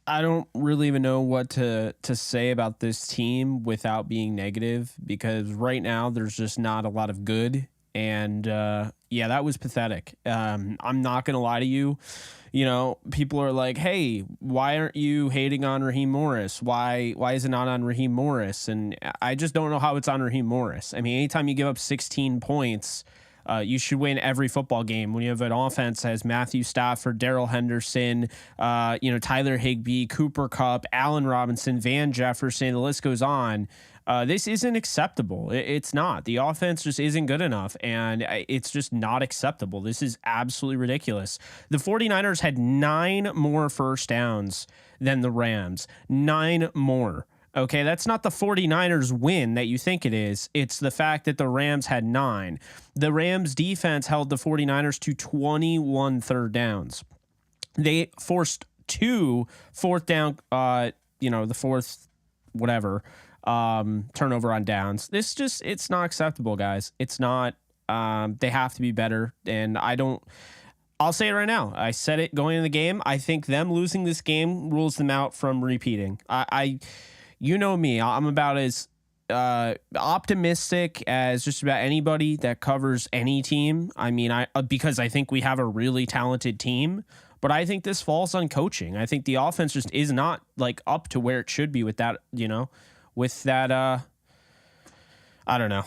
I don't really even know what to say about this team without being negative, because right now there's just not a lot of good. And yeah, that was pathetic. I'm not gonna lie to you. You know, people are like, "Hey, why aren't you hating on Raheem Morris? Why is it not on Raheem Morris?" And I just don't know how it's on Raheem Morris. I mean, anytime you give up 16 points, you should win every football game when you have an offense that has Matthew Stafford, Darrell Henderson, Tyler Higbee, Cooper Kupp, Allen Robinson, Van Jefferson. The list goes on. This isn't acceptable. It's not. The offense just isn't good enough, and it's just not acceptable. This is absolutely ridiculous. The 49ers had 9 more first downs than the Rams. 9 more. Okay, that's not the 49ers win that you think it is. It's the fact that the Rams had 9. The Rams defense held the 49ers to 21 third downs. They forced 2 fourth down, the fourth whatever, turnover on downs. It's not acceptable, guys. It's not. They have to be better, and I'll say it right now. I said it going into the game. I think them losing this game rules them out from repeating. You know me, I'm about as optimistic as just about anybody that covers any team. I mean, because I think we have a really talented team, but I think this falls on coaching. I think the offense just is not like up to where it should be with that, I don't know.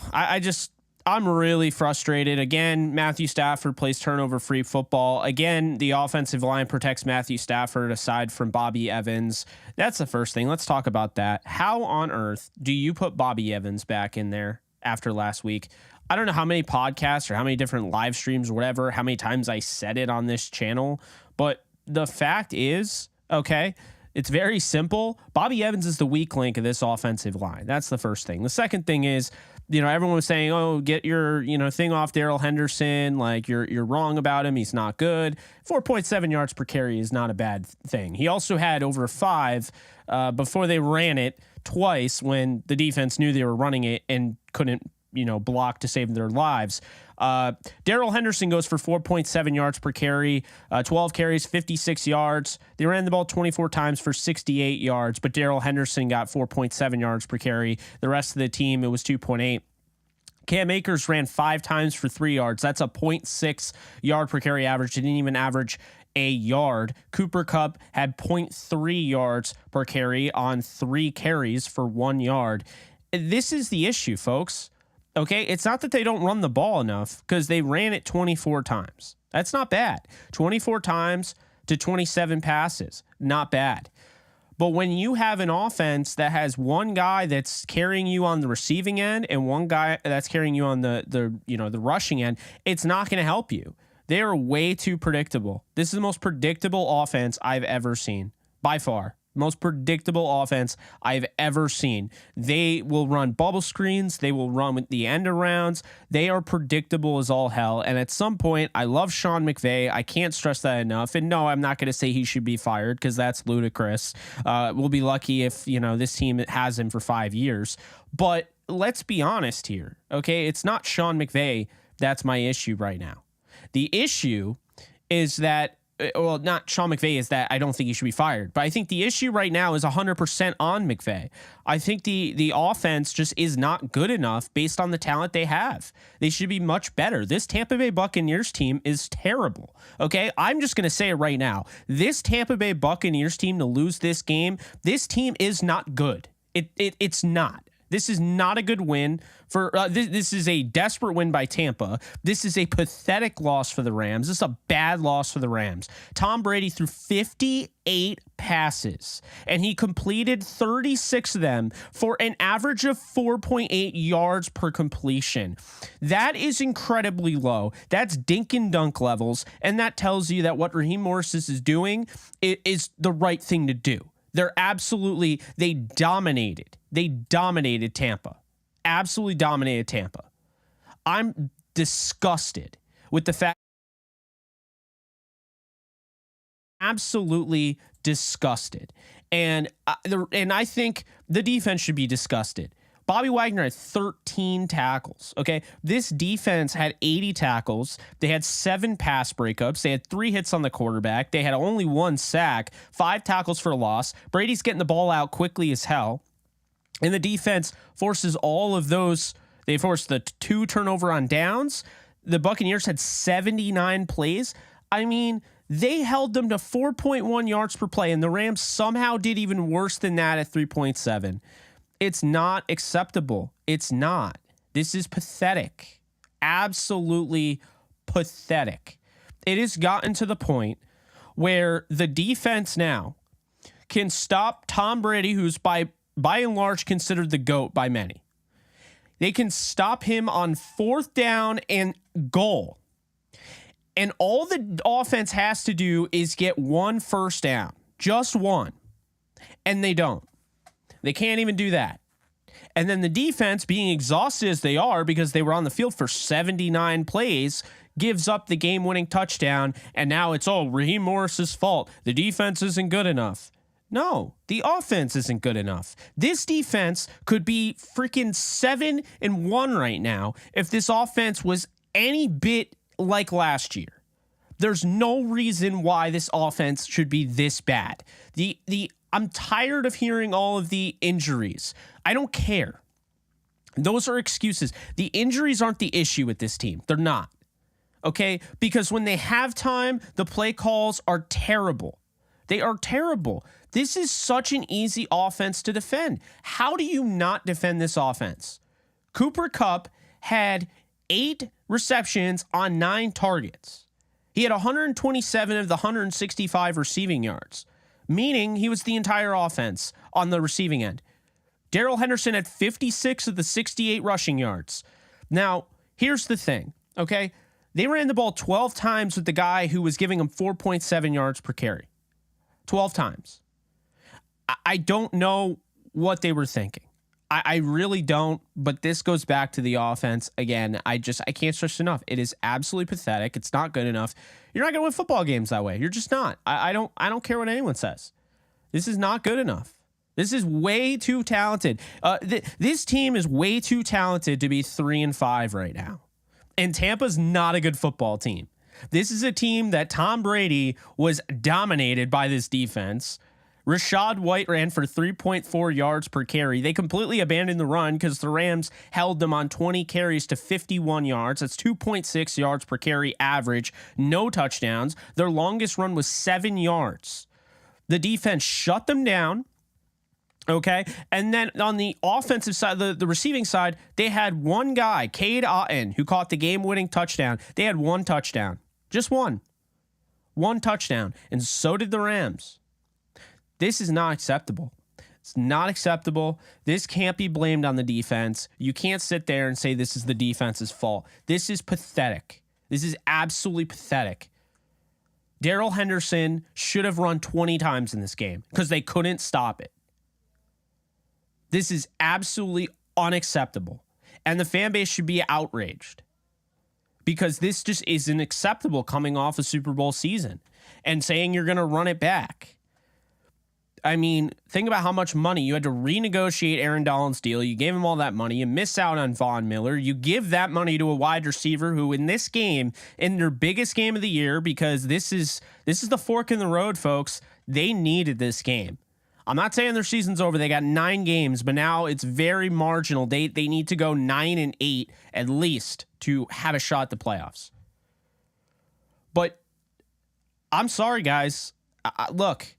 I'm really frustrated. Again, Matthew Stafford plays turnover-free football. Again, the offensive line protects Matthew Stafford aside from Bobby Evans. That's the first thing. Let's talk about that. How on earth do you put Bobby Evans back in there after last week? I don't know how many podcasts or how many different live streams or whatever, how many times I said it on this channel, but the fact is, okay, it's very simple. Bobby Evans is the weak link of this offensive line. That's the first thing. The second thing is, everyone was saying, "Oh, get your, thing off Darrell Henderson. Like you're wrong about him. He's not good." 4.7 yards per carry is not a bad thing. He also had over 5 before they ran it twice when the defense knew they were running it and couldn't, block to save their lives. Darrell Henderson goes for 4.7 yards per carry, 12 carries, 56 yards. They ran the ball 24 times for 68 yards, but Darrell Henderson got 4.7 yards per carry. The rest of the team, it was 2.8. Cam Akers ran 5 times for 3 yards. That's a 0.6 yard per carry average. Didn't even average a yard. Cooper Kupp had 0.3 yards per carry on 3 carries for 1 yard. This is the issue, folks. Okay, it's not that they don't run the ball enough, because they ran it 24 times. That's not bad. 24 times to 27 passes, not bad. But when you have an offense that has one guy that's carrying you on the receiving end and one guy that's carrying you on the rushing end, it's not going to help you. They are way too predictable. This is the most predictable offense I've ever seen, by far. Most predictable offense I've ever seen. They will run bubble screens. They will run with the end arounds. They are predictable as all hell. And at some point, I love Sean McVay. I can't stress that enough. And no, I'm not going to say he should be fired, because that's ludicrous. We'll be lucky if, this team has him for 5 years. But let's be honest here. Okay, it's not Sean McVay that's my issue right now. The issue is that, well, not Sean McVay, is that I don't think he should be fired. But I think the issue right now is 100% on McVay. I think the offense just is not good enough based on the talent they have. They should be much better. This Tampa Bay Buccaneers team is terrible. Okay, I'm just going to say it right now. This Tampa Bay Buccaneers team, to lose this game, this team is not good. It's not. This is not a good win for this is a desperate win by Tampa. This is a pathetic loss for the Rams. This is a bad loss for the Rams. Tom Brady threw 58 passes, and he completed 36 of them for an average of 4.8 yards per completion. That is incredibly low. That's dink and dunk levels, and that tells you that what Raheem Morris is doing is the right thing to do. They dominated Tampa. Absolutely dominated Tampa. I'm disgusted with the fact. Absolutely disgusted. And I think the defense should be disgusted. Bobby Wagner had 13 tackles. Okay. This defense had 80 tackles. They had 7 pass breakups. They had 3 hits on the quarterback. They had only 1 sack, 5 tackles for a loss. Brady's getting the ball out quickly as hell. And the defense forces all of those. They forced the 2 turnover on downs. The Buccaneers had 79 plays. I mean, they held them to 4.1 yards per play, and the Rams somehow did even worse than that at 3.7. It's not acceptable. It's not. This is pathetic. Absolutely pathetic. It has gotten to the point where the defense now can stop Tom Brady, who's by and large considered the GOAT by many. They can stop him on 4th down and goal. And all the offense has to do is get 1 first down. Just 1. And they don't. They can't even do that. And then the defense, being exhausted as they are because they were on the field for 79 plays, gives up the game-winning touchdown. And now it's all Raheem Morris's fault. The defense isn't good enough. No, the offense isn't good enough. This defense could be freaking 7-1 right now if this offense was any bit like last year. There's no reason why this offense should be this bad. I'm tired of hearing all of the injuries. I don't care. Those are excuses. The injuries aren't the issue with this team. They're not. Okay? Because when they have time, the play calls are terrible. They are terrible. This is such an easy offense to defend. How do you not defend this offense? Cooper Kupp had 8 receptions on 9 targets. He had 127 of the 165 receiving yards, meaning he was the entire offense on the receiving end. Darrell Henderson had 56 of the 68 rushing yards. Now, here's the thing, okay? They ran the ball 12 times with the guy who was giving them 4.7 yards per carry. 12 times. I don't know what they were thinking. I really don't, but this goes back to the offense. Again, I can't stress enough. It is absolutely pathetic. It's not good enough. You're not going to win football games that way. You're just not. I don't care what anyone says. This is not good enough. This is way too talented. This team is way too talented to be 3-5 right now. And Tampa's not a good football team. This is a team that Tom Brady was dominated by this defense. Rachaad White ran for 3.4 yards per carry. They completely abandoned the run because the Rams held them on 20 carries to 51 yards. That's 2.6 yards per carry average. No touchdowns. Their longest run was 7 yards. The defense shut them down. Okay. And then on the offensive side, the receiving side, they had one guy, Cade Otton, who caught the game-winning touchdown. They had 1 touchdown. Just 1. 1 touchdown. And so did the Rams. This is not acceptable. It's not acceptable. This can't be blamed on the defense. You can't sit there and say this is the defense's fault. This is pathetic. This is absolutely pathetic. Darrell Henderson should have run 20 times in this game because they couldn't stop it. This is absolutely unacceptable. And the fan base should be outraged because this just isn't acceptable coming off a Super Bowl season and saying you're going to run it back. I mean, think about how much money you had to renegotiate Aaron Donald's deal. You gave him all that money. You miss out on Von Miller. You give that money to a wide receiver who in this game, in their biggest game of the year, because this is the fork in the road, folks. They needed this game. I'm not saying their season's over. They got 9 games, but now it's very marginal. They need to go 9-8 at least to have a shot at the playoffs. But I'm sorry, guys. Look,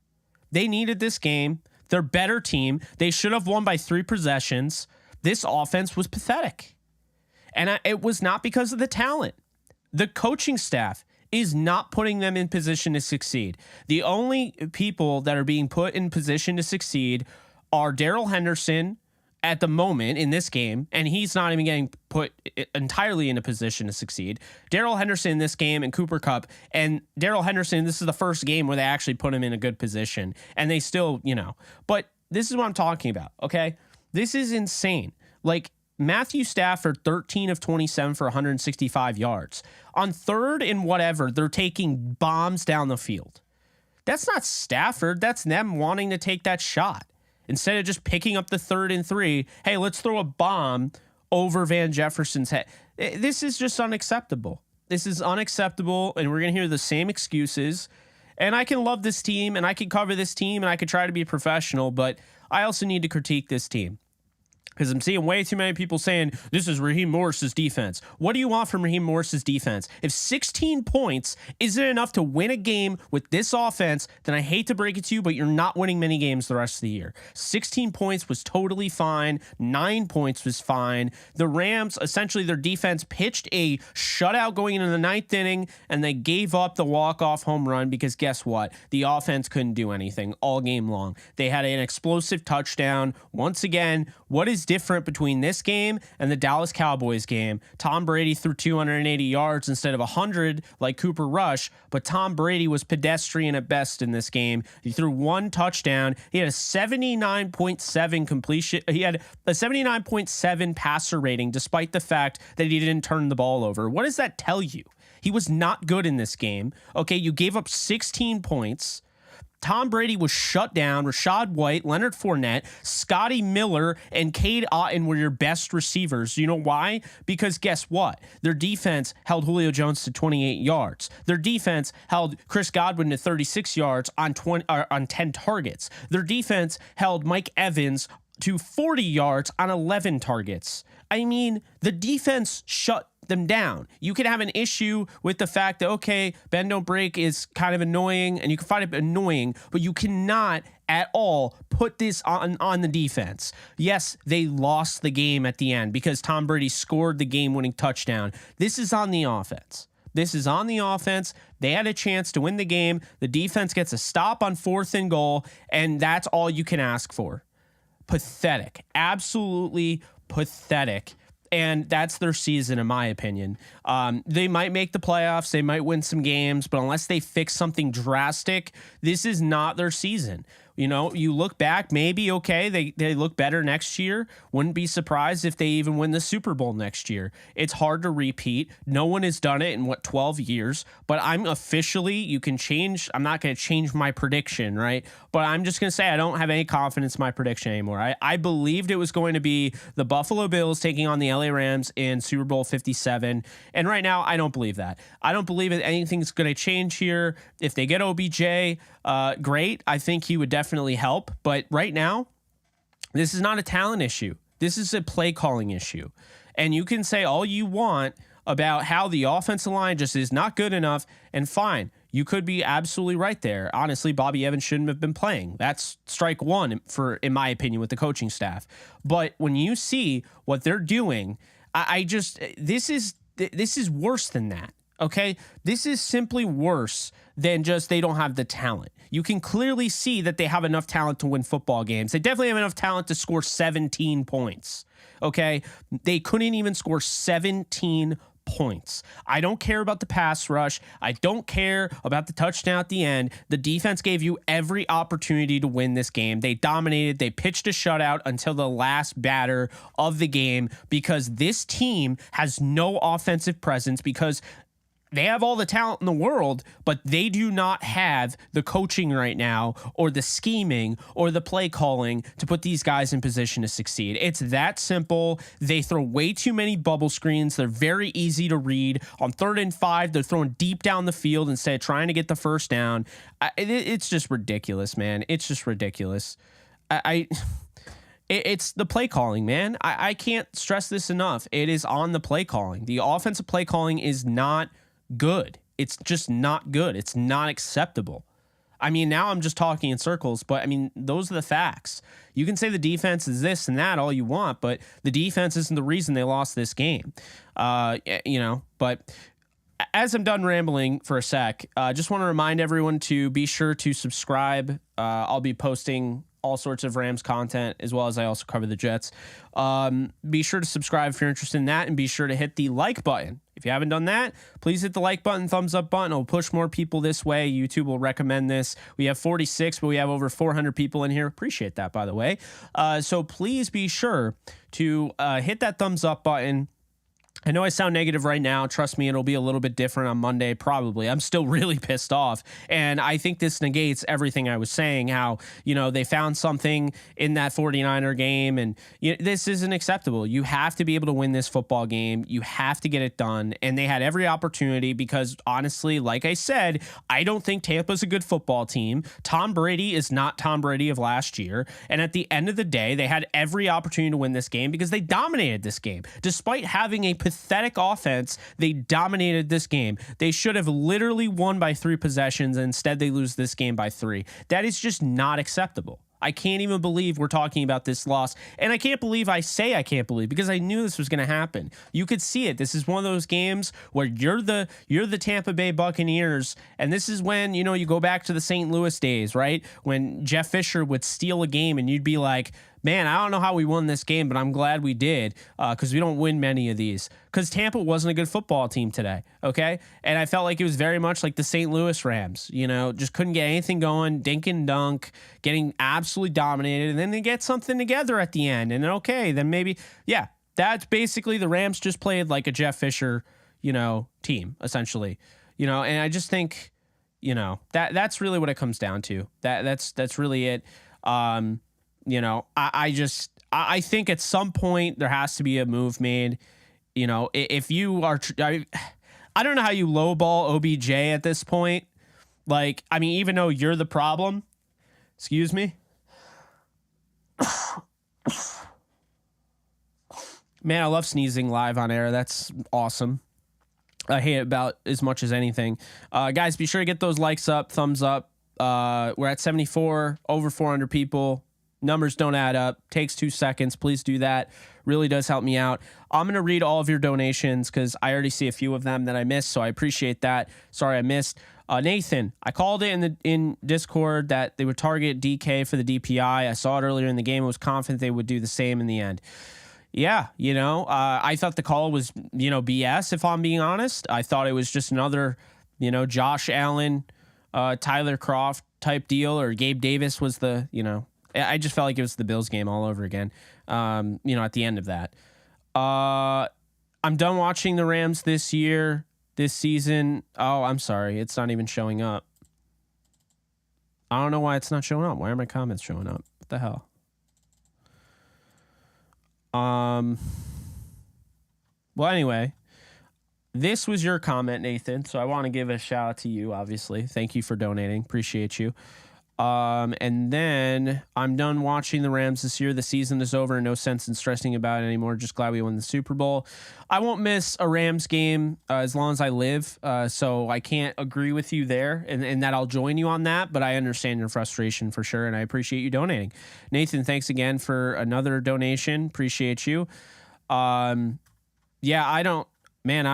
they needed this game. They're a better team. They should have won by 3 possessions. This offense was pathetic. And it was not because of the talent. The coaching staff is not putting them in position to succeed. The only people that are being put in position to succeed are Darrell Henderson at the moment in this game, and he's not even getting put entirely in a position to succeed. Darrell Henderson in this game and Cooper Kupp. And Darrell Henderson, this is the first game where they actually put him in a good position, and they still, but this is what I'm talking about, okay? This is insane. Like, Matthew Stafford, 13 of 27 for 165 yards. On 3rd and whatever, they're taking bombs down the field. That's not Stafford. That's them wanting to take that shot. Instead of just picking up the 3rd and 3, hey, let's throw a bomb over Van Jefferson's head. This is just unacceptable. This is unacceptable, and we're going to hear the same excuses. And I can love this team, and I can cover this team, and I can try to be professional, but I also need to critique this team. Because I'm seeing way too many people saying, this is Raheem Morris's defense. What do you want from Raheem Morris's defense? If 16 points isn't enough to win a game with this offense, then I hate to break it to you, but you're not winning many games the rest of the year. 16 points was totally fine. 9 points was fine. The Rams, essentially their defense pitched a shutout going into the 9th inning, and they gave up the walk-off home run because guess what? The offense couldn't do anything all game long. They had an explosive touchdown. Once again, what is different between this game and the Dallas Cowboys game? Tom Brady threw 280 yards instead of 100 like Cooper Rush, but Tom Brady was pedestrian at best in this game. He threw 1 touchdown. He had a 79.7 completion. He had a 79.7 passer rating despite the fact that he didn't turn the ball over. What does that tell you? He was not good in this game. Okay, you gave up 16 points. Tom Brady was shut down. Rashad White, Leonard Fournette, Scotty Miller, and Cade Otton were your best receivers. You know why? Because guess what? Their defense held Julio Jones to 28 yards. Their defense held Chris Godwin to 36 yards on 10 targets. Their defense held Mike Evans to 40 yards on 11 targets. I mean, the defense shut them down. You could have an issue with the fact that, okay, bend don't break is kind of annoying, and you can find it annoying, but you cannot at all put this on the defense. Yes, they lost the game at the end because Tom Brady scored the game-winning touchdown. This is on the offense. This is on the offense. They had a chance to win the game. The defense gets a stop on 4th and goal, and that's all you can ask for. Pathetic. Absolutely pathetic. And that's their season, in my opinion. They might make the playoffs. They might win some games. But unless they fix something drastic, this is not their season. You know, you look back, maybe, okay, they look better next year. Wouldn't be surprised if they even win the Super Bowl next year. It's hard to repeat. No one has done it in, 12 years? But I'm officially, you can change. I'm not going to change my prediction, right? But I'm just going to say I don't have any confidence in my prediction anymore. I believed it was going to be the Buffalo Bills taking on the LA Rams in Super Bowl 57. And right now, I don't believe that. I don't believe that anything's going to change here. If they get OBJ, great. I think he would definitely help. But right now, this is not a talent issue. This is a play calling issue. And you can say all you want about how the offensive line just is not good enough, and fine. You could be absolutely right there. Honestly, Bobby Evans shouldn't have been playing. That's strike one in my opinion, with the coaching staff. But when you see what they're doing, this is worse than that. Okay, this is simply worse than just they don't have the talent. You can clearly see that they have enough talent to win football games. They definitely have enough talent to score 17 points. Okay, they couldn't even score 17 points. I don't care about the pass rush. I don't care about the touchdown at the end. The defense gave you every opportunity to win this game. They dominated. They pitched a shutout until the last batter of the game because this team has no offensive presence because they have all the talent in the world, but they do not have the coaching right now or the scheming or the play calling to put these guys in position to succeed. It's that simple. They throw way too many bubble screens. They're very easy to read. On 3rd and 5, they're throwing deep down the field instead of trying to get the first down. It's just ridiculous, man. It's just ridiculous. It's the play calling, man. I can't stress this enough. It is on the play calling. The offensive play calling is not good. It's just not good. It's not acceptable. I mean, now I'm just talking in circles, but I mean, those are the facts. You can say the defense is this and that all you want, but the defense isn't the reason they lost this game. But as I'm done rambling for a sec, I just want to remind everyone to be sure to subscribe. I'll be posting all sorts of Rams content, as well as I also cover the Jets. Be sure to subscribe if you're interested in that, and be sure to hit the like button. If you haven't done that, please hit the like button, thumbs up button. It'll push more people this way. YouTube will recommend this. We have 46, but we have over 400 people in here. Appreciate that, by the way. So please be sure to hit that thumbs up button. I know I sound negative right now. Trust me, it'll be a little bit different on Monday, probably. I'm still really pissed off. And I think this negates everything I was saying, how, they found something in that 49er game. And this isn't acceptable. You have to be able to win this football game. You have to get it done. And they had every opportunity because, honestly, like I said, I don't think Tampa's a good football team. Tom Brady is not Tom Brady of last year. And at the end of the day, they had every opportunity to win this game because they dominated this game. Despite having a pathetic offense, they dominated this game. They should have literally won by 3 possessions, and instead they lose this game by 3. That is just not acceptable. I can't even believe we're talking about this loss. And I can't believe I can't believe because I knew this was going to happen. You could see it. This is one of those games where you're the Tampa Bay Buccaneers. And this is when, you go back to the St. Louis days, right? When Jeff Fisher would steal a game and you'd be like, man, I don't know how we won this game, but I'm glad we did because we don't win many of these. Because Tampa wasn't a good football team today, okay? And I felt like it was very much like the St. Louis Rams, just couldn't get anything going, dink and dunk, getting absolutely dominated, and then they get something together at the end. And then maybe, that's basically the Rams just played like a Jeff Fisher, team, essentially. And I just think, that's really what it comes down to. That's really it. I think at some point there has to be a move made. If you are, I don't know how you lowball OBJ at this point. Even though you're the problem, excuse me. Man, I love sneezing live on air. That's awesome. I hate it about as much as anything. Guys, be sure to get those likes up, thumbs up. We're at 74, over 400 people. Numbers don't add up. Takes 2 seconds. Please do that. Really does help me out. I'm going to read all of your donations because I already see a few of them that I missed, so I appreciate that. Sorry I missed. Nathan, I called it in Discord that they would target DK for the DPI. I saw it earlier in the game. I was confident they would do the same in the end. Yeah, I thought the call was, BS, if I'm being honest. I thought it was just another, Josh Allen, Tyler Kroft type deal, or Gabe Davis was the, I just felt like it was the Bills game all over again, at the end of that. I'm done watching the Rams this season. Oh, I'm sorry. It's not even showing up. I don't know why it's not showing up. Why are my comments showing up? What the hell? Well, anyway, this was your comment, Nathan. So I want to give a shout out to you, obviously. Thank you for donating. Appreciate you. And then I'm done watching the Rams this year. The season is over. No sense in stressing about it anymore. Just glad we won the Super Bowl. I won't miss a Rams game as long as I live. So I can't agree with you there and that I'll join you on that, but I understand your frustration for sure. And I appreciate you donating. Nathan, thanks again for another donation. Appreciate you. I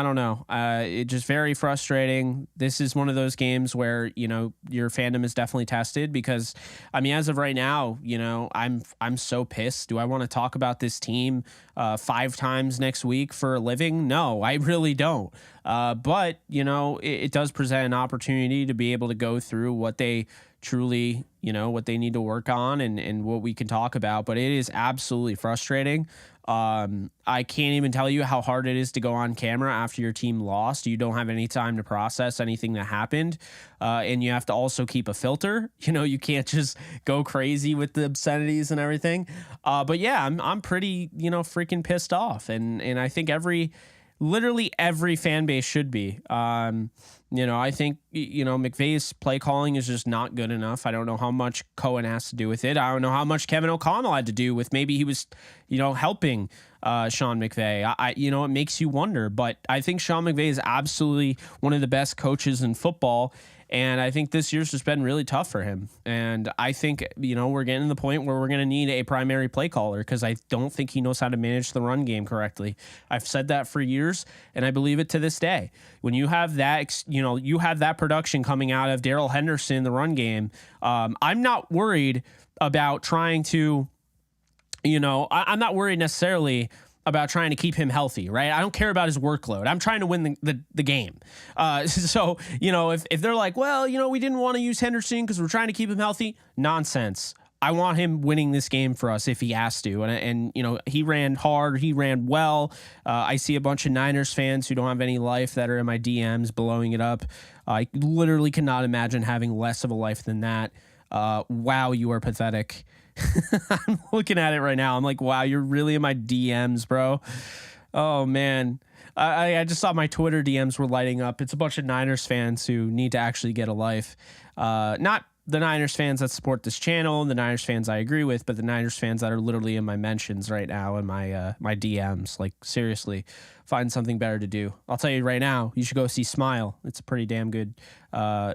don't know. It's just very frustrating. This is one of those games where, your fandom is definitely tested because, as of right now, I'm so pissed. Do I want to talk about this team 5 times next week for a living? No, I really don't. But, it does present an opportunity to be able to go through what they truly, what they need to work on and what we can talk about. But it is absolutely frustrating. I can't even tell you how hard it is to go on camera after your team lost. You don't have any time to process anything that happened. And you have to also keep a filter. You can't just go crazy with the obscenities and everything. But yeah, I'm pretty, freaking pissed off. And I think literally every fan base should be. I think, McVay's play calling is just not good enough. I don't know how much Cohen has to do with it. I don't know how much Kevin O'Connell had to do with maybe he was, helping Sean McVay. It makes you wonder, but I think Sean McVay is absolutely one of the best coaches in football. And I think this year's just been really tough for him. And I think, we're getting to the point where we're going to need a primary play caller because I don't think he knows how to manage the run game correctly. I've said that for years, and I believe it to this day. When you have that, you have that production coming out of Darrell Henderson in the run game, I'm not worried about trying to, I'm not worried necessarily about trying to keep him healthy, right? I don't care about his workload. I'm trying to win the game. So, if they're like, well, we didn't want to use Henderson because we're trying to keep him healthy, nonsense. I want him winning this game for us if he has to. And you know, he ran hard. He ran well. I see a bunch of Niners fans who don't have any life that are in my DMs blowing it up. I literally cannot imagine having less of a life than that. Wow, you are pathetic. I'm looking at it right now. I'm like, wow, you're really in my DMs, bro. Oh, man. I just saw my Twitter DMs were lighting up. It's a bunch of Niners fans who need to actually get a life. Not the Niners fans that support this channel, the Niners fans I agree with, but the Niners fans that are literally in my mentions right now in my my DMs. Like, seriously, find something better to do. I'll tell you right now, you should go see Smile. It's a pretty damn good,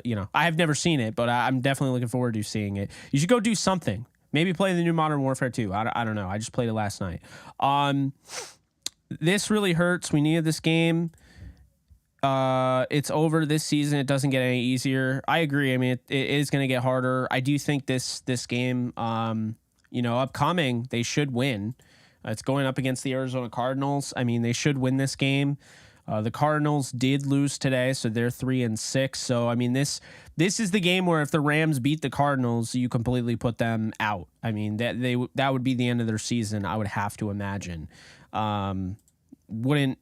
you know, I have never seen it, but I'm definitely looking forward to seeing it. You should go do something. Maybe play the new Modern Warfare 2. I don't know. I just played it last night. This really hurts. We needed this game. It's over this season. It doesn't get any easier. I agree. I mean, it is going to get harder. I do think this game, you know, upcoming, they should win. It's going up against the Arizona Cardinals. I mean, they should win this game. The Cardinals did lose today, so they're 3-6. So, I mean, this is the game where if the Rams beat the Cardinals, you completely put them out. I mean, that would be the end of their season, I would have to imagine. I wouldn't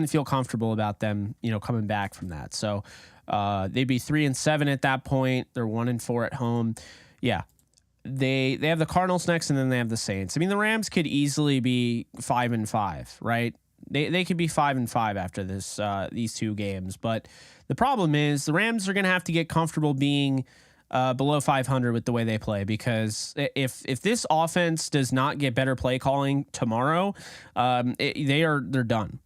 feel comfortable about them, you know, coming back from that. So they'd be 3-7 at that point. They're 1-4 at home. Yeah. They have the Cardinals next, and then they have the Saints. I mean, the Rams could easily be 5-5, right? They could be 5-5 after this these two games. But the problem is the Rams are going to have to get comfortable being below 500 with the way they play, because if this offense does not get better play calling tomorrow, they're done.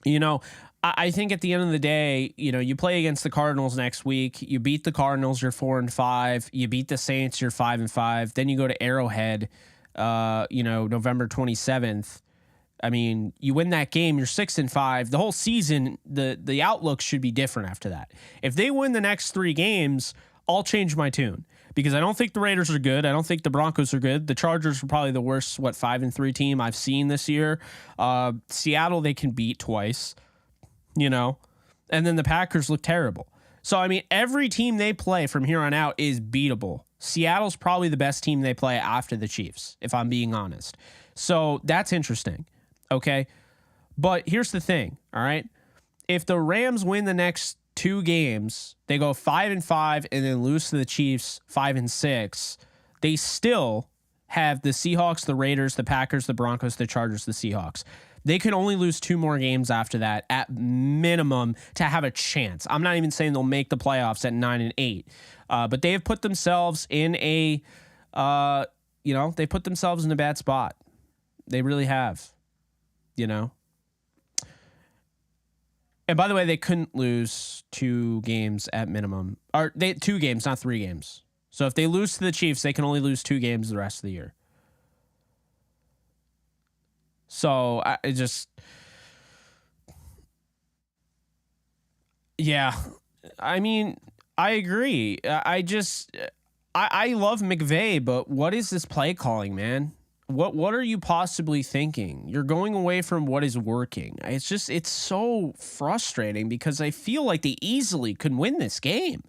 You know, I think at the end of the day, you know, you play against the Cardinals next week. You beat the Cardinals, you're 4-5. You beat the Saints, you're 5-5. Then you go to Arrowhead, you know, November 27th. I mean, you win that game, you're 6-5. The whole season, the outlook should be different after that. If they win the next 3 games, I'll change my tune, because I don't think the Raiders are good. I don't think the Broncos are good. The Chargers are probably the worst, 5-3 team I've seen this year. Seattle, they can beat twice, you know, and then the Packers look terrible. So, I mean, every team they play from here on out is beatable. Seattle's probably the best team they play after the Chiefs, if I'm being honest. So that's interesting. Okay. But here's the thing. All right. If the Rams win the next 2 games, they go 5-5 and then lose to the Chiefs 5-6. They still have the Seahawks, the Raiders, the Packers, the Broncos, the Chargers, the Seahawks. They can only lose 2 more games after that at minimum to have a chance. I'm not even saying they'll make the playoffs at 9-8, but they have put themselves in a, you know, they put themselves in a bad spot. They really have, you know. And by the way, they couldn't lose 2 games at minimum. Or 2 games, not 3 games. So if they lose to the Chiefs, they can only lose 2 games the rest of the year. So yeah, I mean, I agree. I love McVay, but what is this play calling, man? What are you possibly thinking? You're going away from what is working. It's so frustrating, because I feel like they easily could win this game.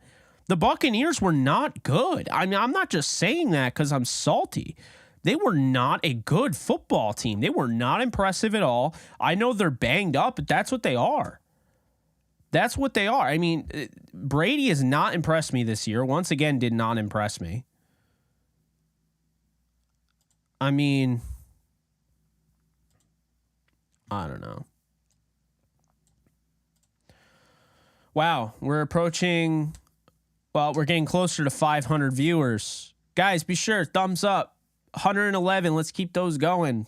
The Buccaneers were not good. I mean, I'm not just saying that because I'm salty. They were not a good football team. They were not impressive at all. I know they're banged up, but that's what they are. That's what they are. I mean, Brady has not impressed me this year. Once again, did not impress me. I mean, I don't know. Wow, we're approaching, well, we're getting closer to 500 viewers. Guys, be sure, thumbs up. 111, let's keep those going.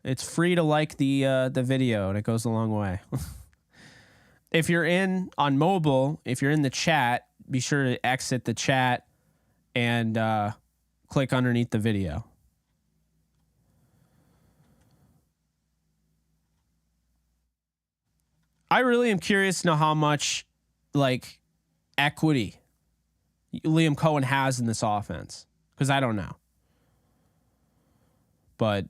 It's free to like the video, and it goes a long way. If you're on mobile, if you're in the chat, be sure to exit the chat and click underneath the video. I really am curious to know how much, like, equity Liam Cohen has in this offense, because I don't know. But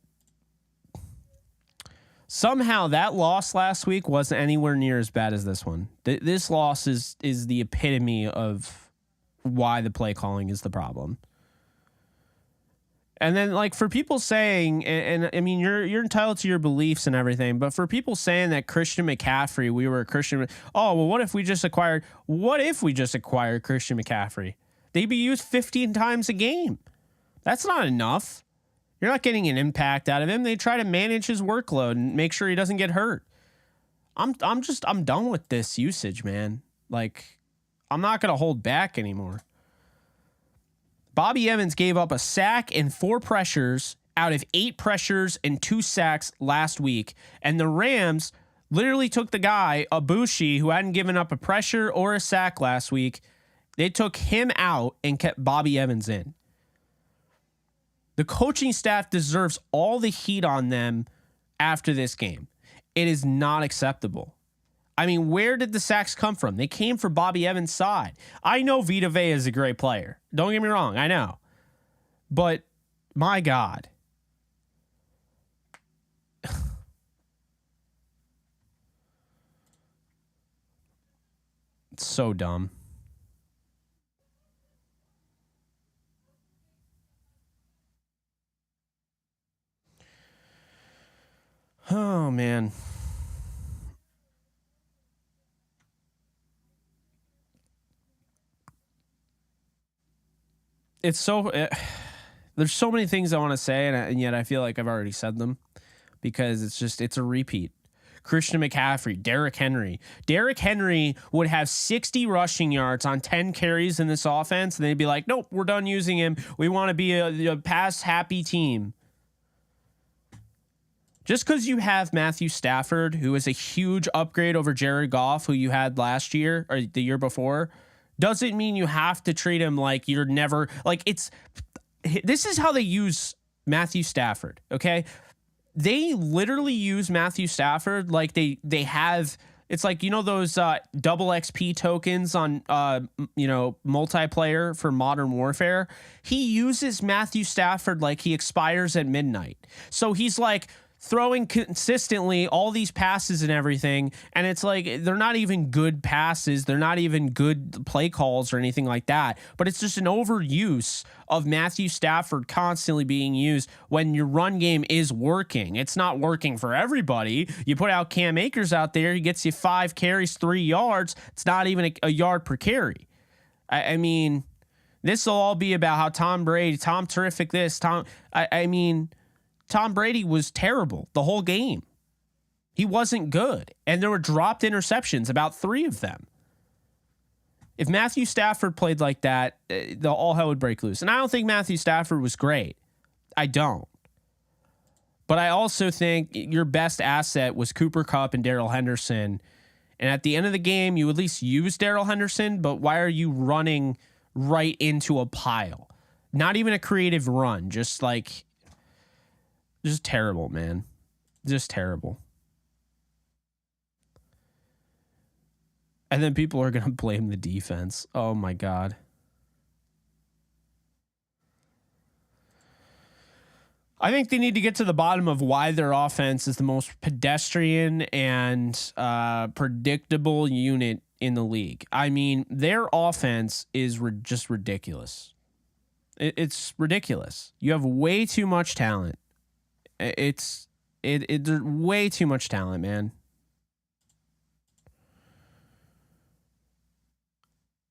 somehow that loss last week wasn't anywhere near as bad as this one. This loss is the epitome of why the play calling is the problem. And then, like, for people saying, and I mean, you're entitled to your beliefs and everything, but for people saying that Christian McCaffrey, we were a Christian, oh, well, what if we just acquired Christian McCaffrey? They'd be used 15 times a game. That's not enough. You're not getting an impact out of him. They try to manage his workload and make sure he doesn't get hurt. I'm done with this usage, man. Like, I'm not going to hold back anymore. Bobby Evans gave up a sack and 4 pressures out of 8 pressures and 2 sacks last week. And the Rams literally took the guy, Ibushi, who hadn't given up a pressure or a sack last week. They took him out and kept Bobby Evans in. The coaching staff deserves all the heat on them after this game. It is not acceptable. I mean, where did the sacks come from? They came for Bobby Evans' side. I know Vita Vea is a great player. Don't get me wrong. I know. But, my God. It's so dumb. Oh, man. It's so there's so many things I want to say, and yet I feel like I've already said them because it's a repeat. Christian McCaffrey, Derrick Henry. Derrick Henry would have 60 rushing yards on 10 carries in this offense, and they'd be like, nope, we're done using him. We want to be a pass-happy team. Just because you have Matthew Stafford, who is a huge upgrade over Jared Goff, who you had last year or the year before, doesn't mean you have to treat him like you're never like this is how they use Matthew Stafford. Okay. They literally use Matthew Stafford like they have, it's like, you know, those double XP tokens on, multiplayer for Modern Warfare. He uses Matthew Stafford like he expires at midnight. So he's like throwing consistently all these passes and everything, and it's like they're not even good passes, they're not even good play calls or anything like that, but it's just an overuse of Matthew Stafford constantly being used when your run game is working. It's not working for everybody. You put out Cam Akers out there, he gets you 5 carries, 3 yards. It's not even a yard per carry. I mean, this will all be about how Tom Brady, Tom terrific this, Tom, Tom Brady was terrible the whole game. He wasn't good. And there were dropped interceptions, about 3 of them. If Matthew Stafford played like that, all hell would break loose. And I don't think Matthew Stafford was great. I don't. But I also think your best asset was Cooper Kupp and Darrell Henderson. And at the end of the game, you at least use Darrell Henderson, but why are you running right into a pile? Not even a creative run, just terrible, man. Just terrible. And then people are going to blame the defense. Oh, my God. I think they need to get to the bottom of why their offense is the most pedestrian and predictable unit in the league. I mean, their offense is just ridiculous. It's ridiculous. You have way too much talent. It's way too much talent, man.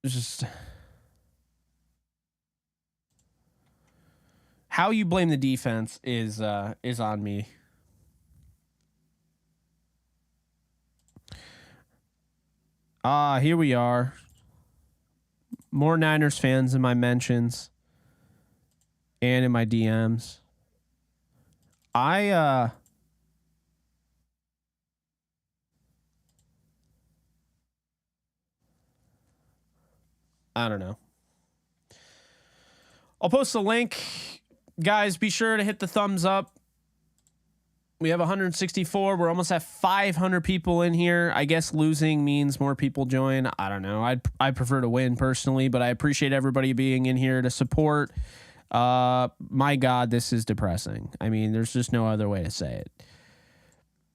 It's just how you blame the defense is on me. Here we are. More Niners fans in my mentions and in my DMs. I don't know. I'll post a link. Guys, be sure to hit the thumbs up. We have 164. We're almost at 500 people in here. I guess losing means more people join. I don't know. I'd prefer to win personally, but I appreciate everybody being in here to support. My God, this is depressing. I mean, there's just no other way to say it.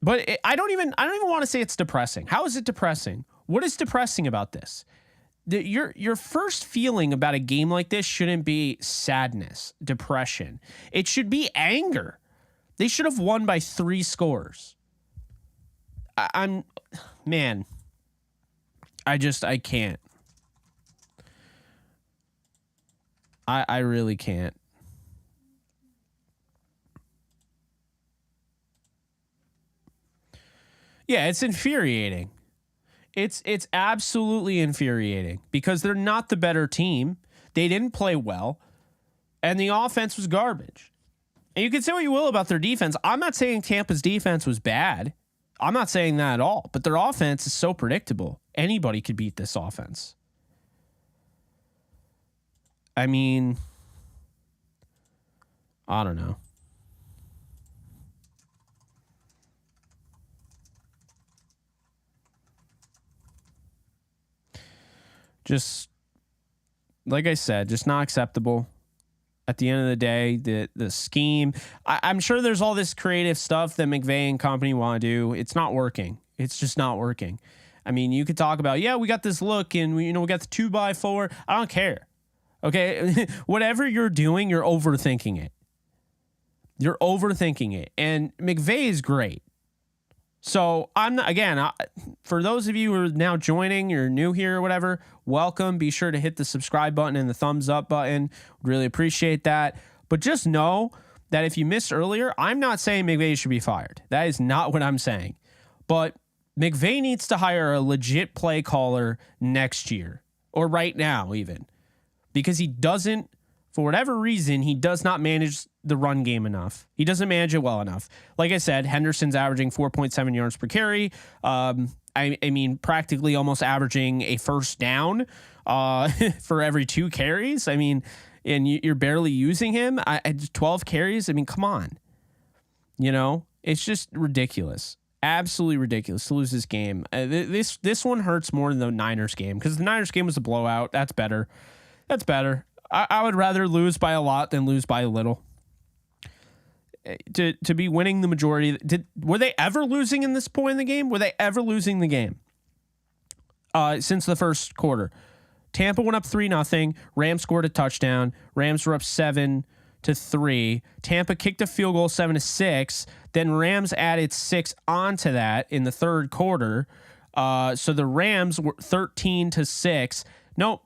But I don't even want to say it's depressing. How is it depressing? What is depressing about this? your first feeling about a game like this shouldn't be sadness, depression. It should be anger. They should have won by 3 scores. I can't. I really can't. Yeah, it's infuriating. It's absolutely infuriating because they're not the better team. They didn't play well, and the offense was garbage. And you can say what you will about their defense. I'm not saying Tampa's defense was bad. I'm not saying that at all. But their offense is so predictable. Anybody could beat this offense. I mean, I don't know. Just like I said, just not acceptable. At the end of the day, the scheme, I'm sure there's all this creative stuff that McVay and company want to do. It's not working. It's just not working. I mean, you could talk about, yeah, we got this look and we got the 2x4. I don't care. Okay. Whatever you're doing, you're overthinking it. You're overthinking it. And McVay is great. So I'm not, again, for those of you who are now joining, you're new here or whatever, welcome. Be sure to hit the subscribe button and the thumbs up button. Really appreciate that. But just know that if you missed earlier, I'm not saying McVay should be fired. That is not what I'm saying. But McVay needs to hire a legit play caller next year or right now even, because he doesn't, for whatever reason, he does not manage the run game enough. He doesn't manage it well enough. Like I said, Henderson's averaging 4.7 yards per carry. I mean, practically almost averaging a first down for every 2 carries. I mean, and you're barely using him. 12 carries. I mean, come on. It's just ridiculous. Absolutely ridiculous to lose this game. This one hurts more than the Niners game because the Niners game was a blowout. That's better. That's better. I would rather lose by a lot than lose by a little. To be winning the majority. Were they ever losing in this point in the game? Were they ever losing the game? Since the first quarter. Tampa went up 3-0. Rams scored a touchdown. Rams were up 7-3. Tampa kicked a field goal 7-6. Then Rams added 6 onto that in the third quarter. So the Rams were 13-6. Nope.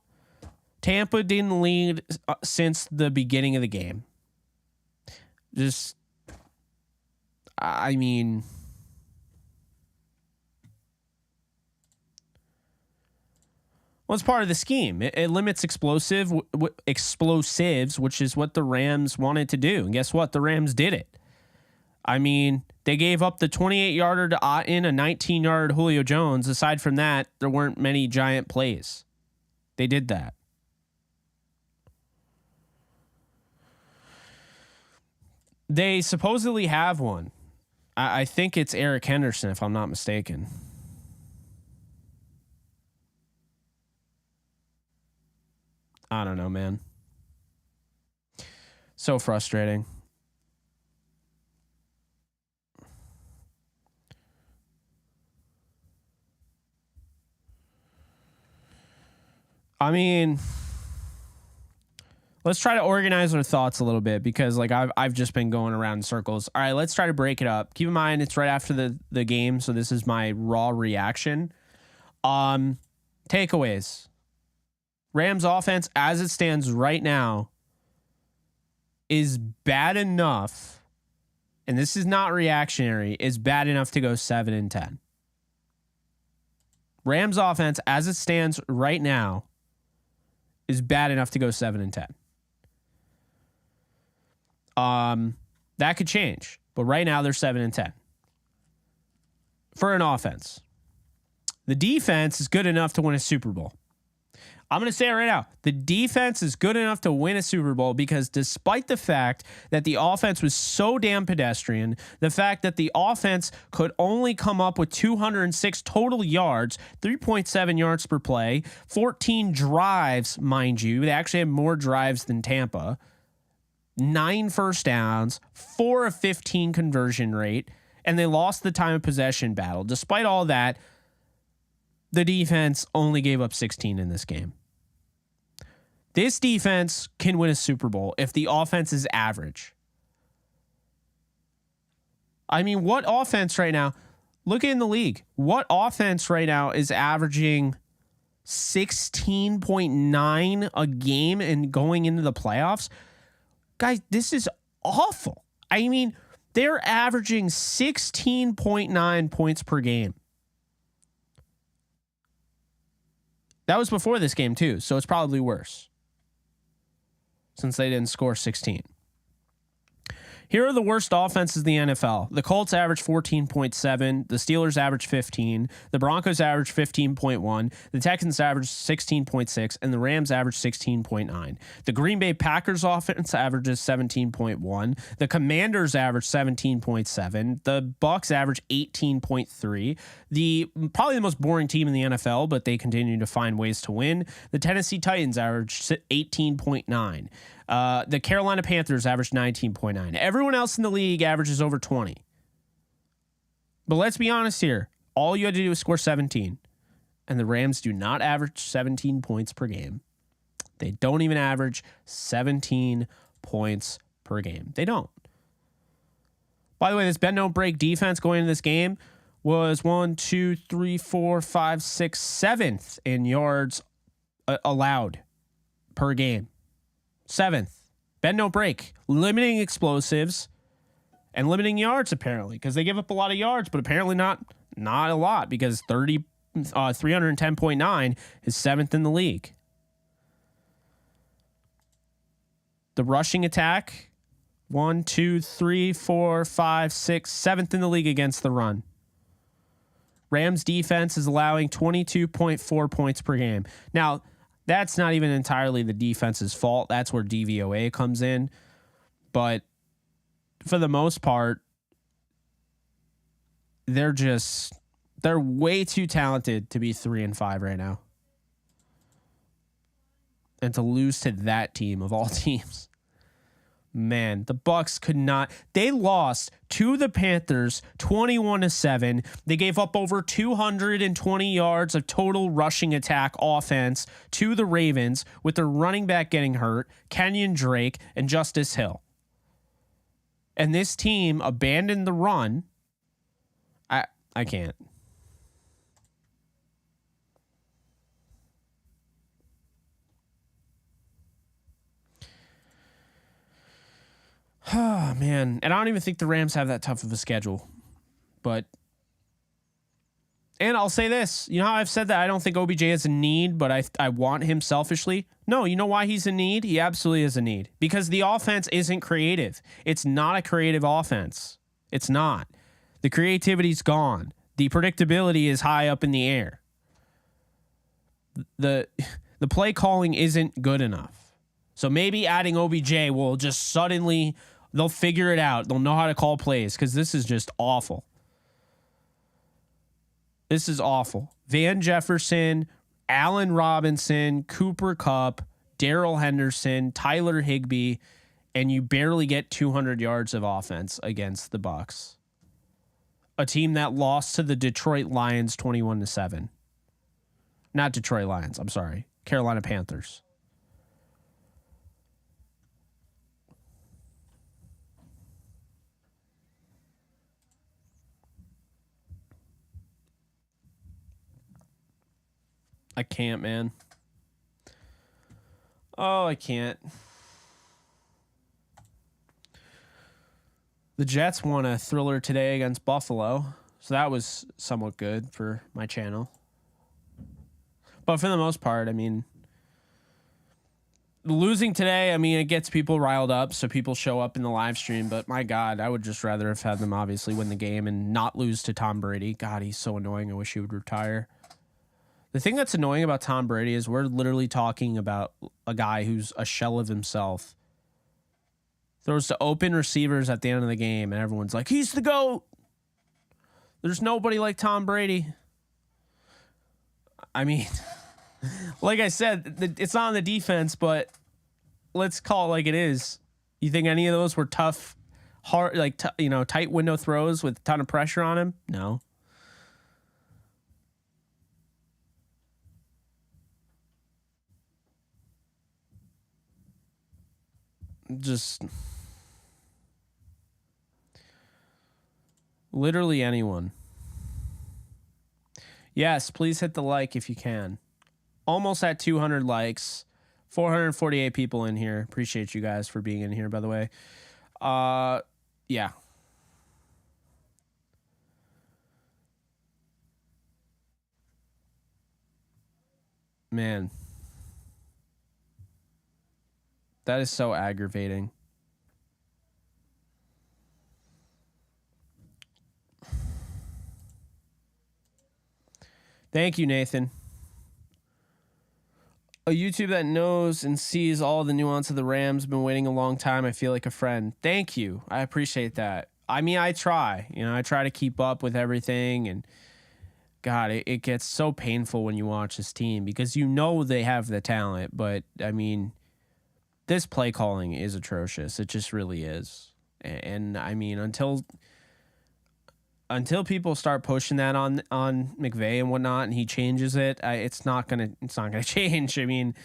Tampa didn't lead since the beginning of the game. Just, I mean, well, it's part of the scheme. It limits explosives, which is what the Rams wanted to do. And guess what? The Rams did it. I mean, they gave up the 28-yarder to Otten, a 19-yard Julio Jones. Aside from that, there weren't many giant plays. They did that. They supposedly have one. I think it's Eric Henderson, if I'm not mistaken. I don't know, man. So frustrating. I mean, let's try to organize our thoughts a little bit because I've just been going around in circles. All right, let's try to break it up. Keep in mind it's right after the game, so this is my raw reaction. Takeaways. Rams offense as it stands right now is bad enough, and this is not reactionary, is bad enough to go 7-10. Rams offense as it stands right now is bad enough to go 7-10. That could change, but right now they're 7-10 for an offense. The defense is good enough to win a Super Bowl. I'm going to say it right now. The defense is good enough to win a Super Bowl because despite the fact that the offense was so damn pedestrian, the fact that the offense could only come up with 206 total yards, 3.7 yards per play, 14 drives, mind you. They actually had more drives than Tampa. 9 first downs, 4 of 15 conversion rate, and they lost the time of possession battle. Despite all that, the defense only gave up 16 in this game. This defense can win a Super Bowl if the offense is average. I mean, what offense right now? Look in the league. What offense right now is averaging 16.9 a game and going into the playoffs? Guys, this is awful. I mean, they're averaging 16.9 points per game. That was before this game too, so it's probably worse since they didn't score 16. Here are the worst offenses in the NFL. The Colts average 14.7. The Steelers average 15. The Broncos average 15.1. The Texans average 16.6. And the Rams average 16.9. The Green Bay Packers offense averages 17.1. The Commanders average 17.7. The Bucs average 18.3. Probably the most boring team in the NFL, but they continue to find ways to win. The Tennessee Titans average 18.9. The Carolina Panthers averaged 19.9. Everyone else in the league averages over 20. But let's be honest here. All you had to do was score 17. And the Rams do not average 17 points per game. They don't even average 17 points per game. They don't. By the way, this bend don't break defense going into this game was 7th in yards allowed per game. 7th. Bend don't break. Limiting explosives and limiting yards apparently because they give up a lot of yards, but apparently not a lot because 310.9 is 7th in the league. The rushing attack 7th in the league against the run. Rams defense is allowing 22.4 points per game. Now, that's not even entirely the defense's fault. That's where DVOA comes in. But for the most part, they're way too talented to be 3-5 right now. And to lose to that team of all teams. Man, the Bucs could not. They lost to the Panthers 21-7. They gave up over 220 yards of total rushing attack offense to the Ravens with their running back getting hurt, Kenyon Drake and Justice Hill. And this team abandoned the run. I can't. Oh, man. And I don't even think the Rams have that tough of a schedule. And I'll say this. You know how I've said that I don't think OBJ is a need, but I want him selfishly? No, you know why he's a need? He absolutely is a need. Because the offense isn't creative. It's not a creative offense. It's not. The creativity's gone. The predictability is high up in the air. The play calling isn't good enough. So maybe adding OBJ will just suddenly... They'll figure it out. They'll know how to call plays because this is just awful. This is awful. Van Jefferson, Allen Robinson, Cooper Kupp, Darrell Henderson, Tyler Higbee, and you barely get 200 yards of offense against the Bucs. A team that lost to the Detroit Lions 21-7. Not Detroit Lions, I'm sorry. Carolina Panthers. I can't, man. Oh, I can't. The Jets won a thriller today against Buffalo, so that was somewhat good for my channel. But for the most part, I mean, losing today, I mean, it gets people riled up, so people show up in the live stream. But my God, I would just rather have had them obviously win the game and not lose to Tom Brady. God, he's so annoying. I wish he would retire. The thing that's annoying about Tom Brady is we're literally talking about a guy who's a shell of himself. Throws to open receivers at the end of the game, and everyone's like, he's the GOAT. There's nobody like Tom Brady. I mean, like I said, it's not on the defense, but let's call it like it is. You think any of those were tough, hard, like, tight window throws with a ton of pressure on him? No. Just literally anyone. Yes, please hit the like if you can. Almost at 200 likes. 448 people in here. Appreciate you guys for being in here, by the way. Yeah. Man. That is so aggravating. Thank you, Nathan. A YouTube that knows and sees all the nuance of the Rams. Been waiting a long time. I feel like a friend. Thank you. I appreciate that. I mean, I try. I try to keep up with everything. And, God, it gets so painful when you watch this team because they have the talent. But, I mean, this play calling is atrocious. It just really is. And I mean, until people start pushing that on McVay and whatnot, and he changes it, it's not gonna change. I mean,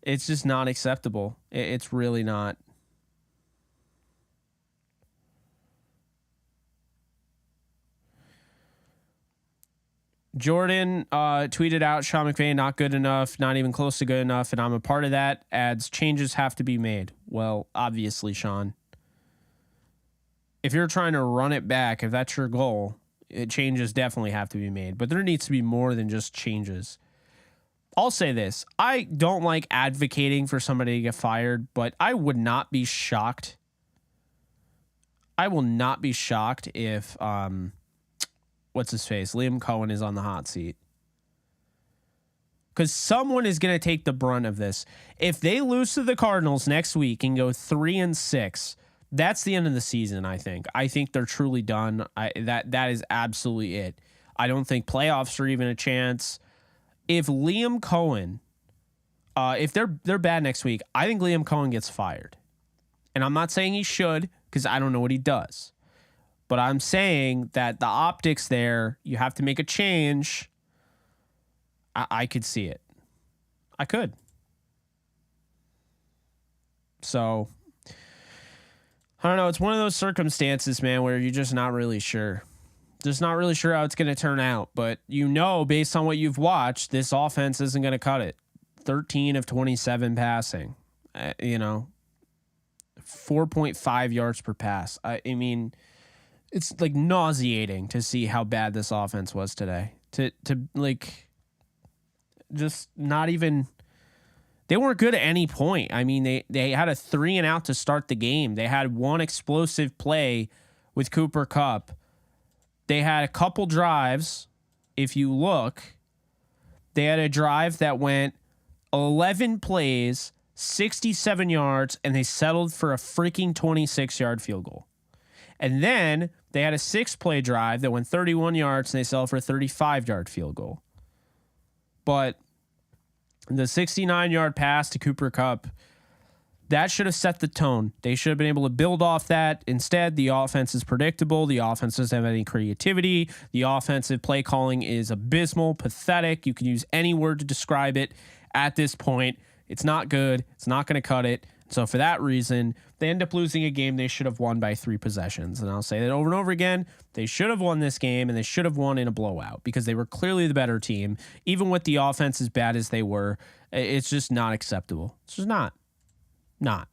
it's just not acceptable. It's really not. Jordan tweeted out Sean McVay not good enough, not even close to good enough, and I'm a part of that. Adds changes have to be made. Well, obviously, Sean. If you're trying to run it back, if that's your goal, changes definitely have to be made. But there needs to be more than just changes. I'll say this. I don't like advocating for somebody to get fired, but I would not be shocked. I will not be shocked if, what's his face? Liam Cohen is on the hot seat. Because someone is going to take the brunt of this. If they lose to the Cardinals next week and go 3-6, that's the end of the season, I think. I think they're truly done. That is absolutely it. I don't think playoffs are even a chance. If Liam Cohen, if they're bad next week, I think Liam Cohen gets fired. And I'm not saying he should, because I don't know what he does. But I'm saying that the optics there, you have to make a change. I could see it. I could. So I don't know. It's one of those circumstances, man, where you're just not really sure. Just not really sure how it's going to turn out. But based on what you've watched, this offense isn't going to cut it. 13 of 27 passing. 4.5 yards per pass. I mean, it's like nauseating to see how bad this offense was today. To just not even... They weren't good at any point. I mean, they had a 3-and-out to start the game. They had one explosive play with Cooper Kupp. They had a couple drives. If you look, they had a drive that went 11 plays, 67 yards, and they settled for a freaking 26-yard field goal. And then they had a 6-play drive that went 31 yards, and they settled for a 35-yard field goal. But the 69-yard pass to Cooper Kupp, that should have set the tone. They should have been able to build off that. Instead, the offense is predictable. The offense doesn't have any creativity. The offensive play calling is abysmal, pathetic. You can use any word to describe it at this point. It's not good. It's not going to cut it. So for that reason, they end up losing a game they should have won by 3 possessions. And I'll say that over and over again. They should have won this game, and they should have won in a blowout because they were clearly the better team. Even with the offense as bad as they were, it's just not acceptable. It's just not. Not.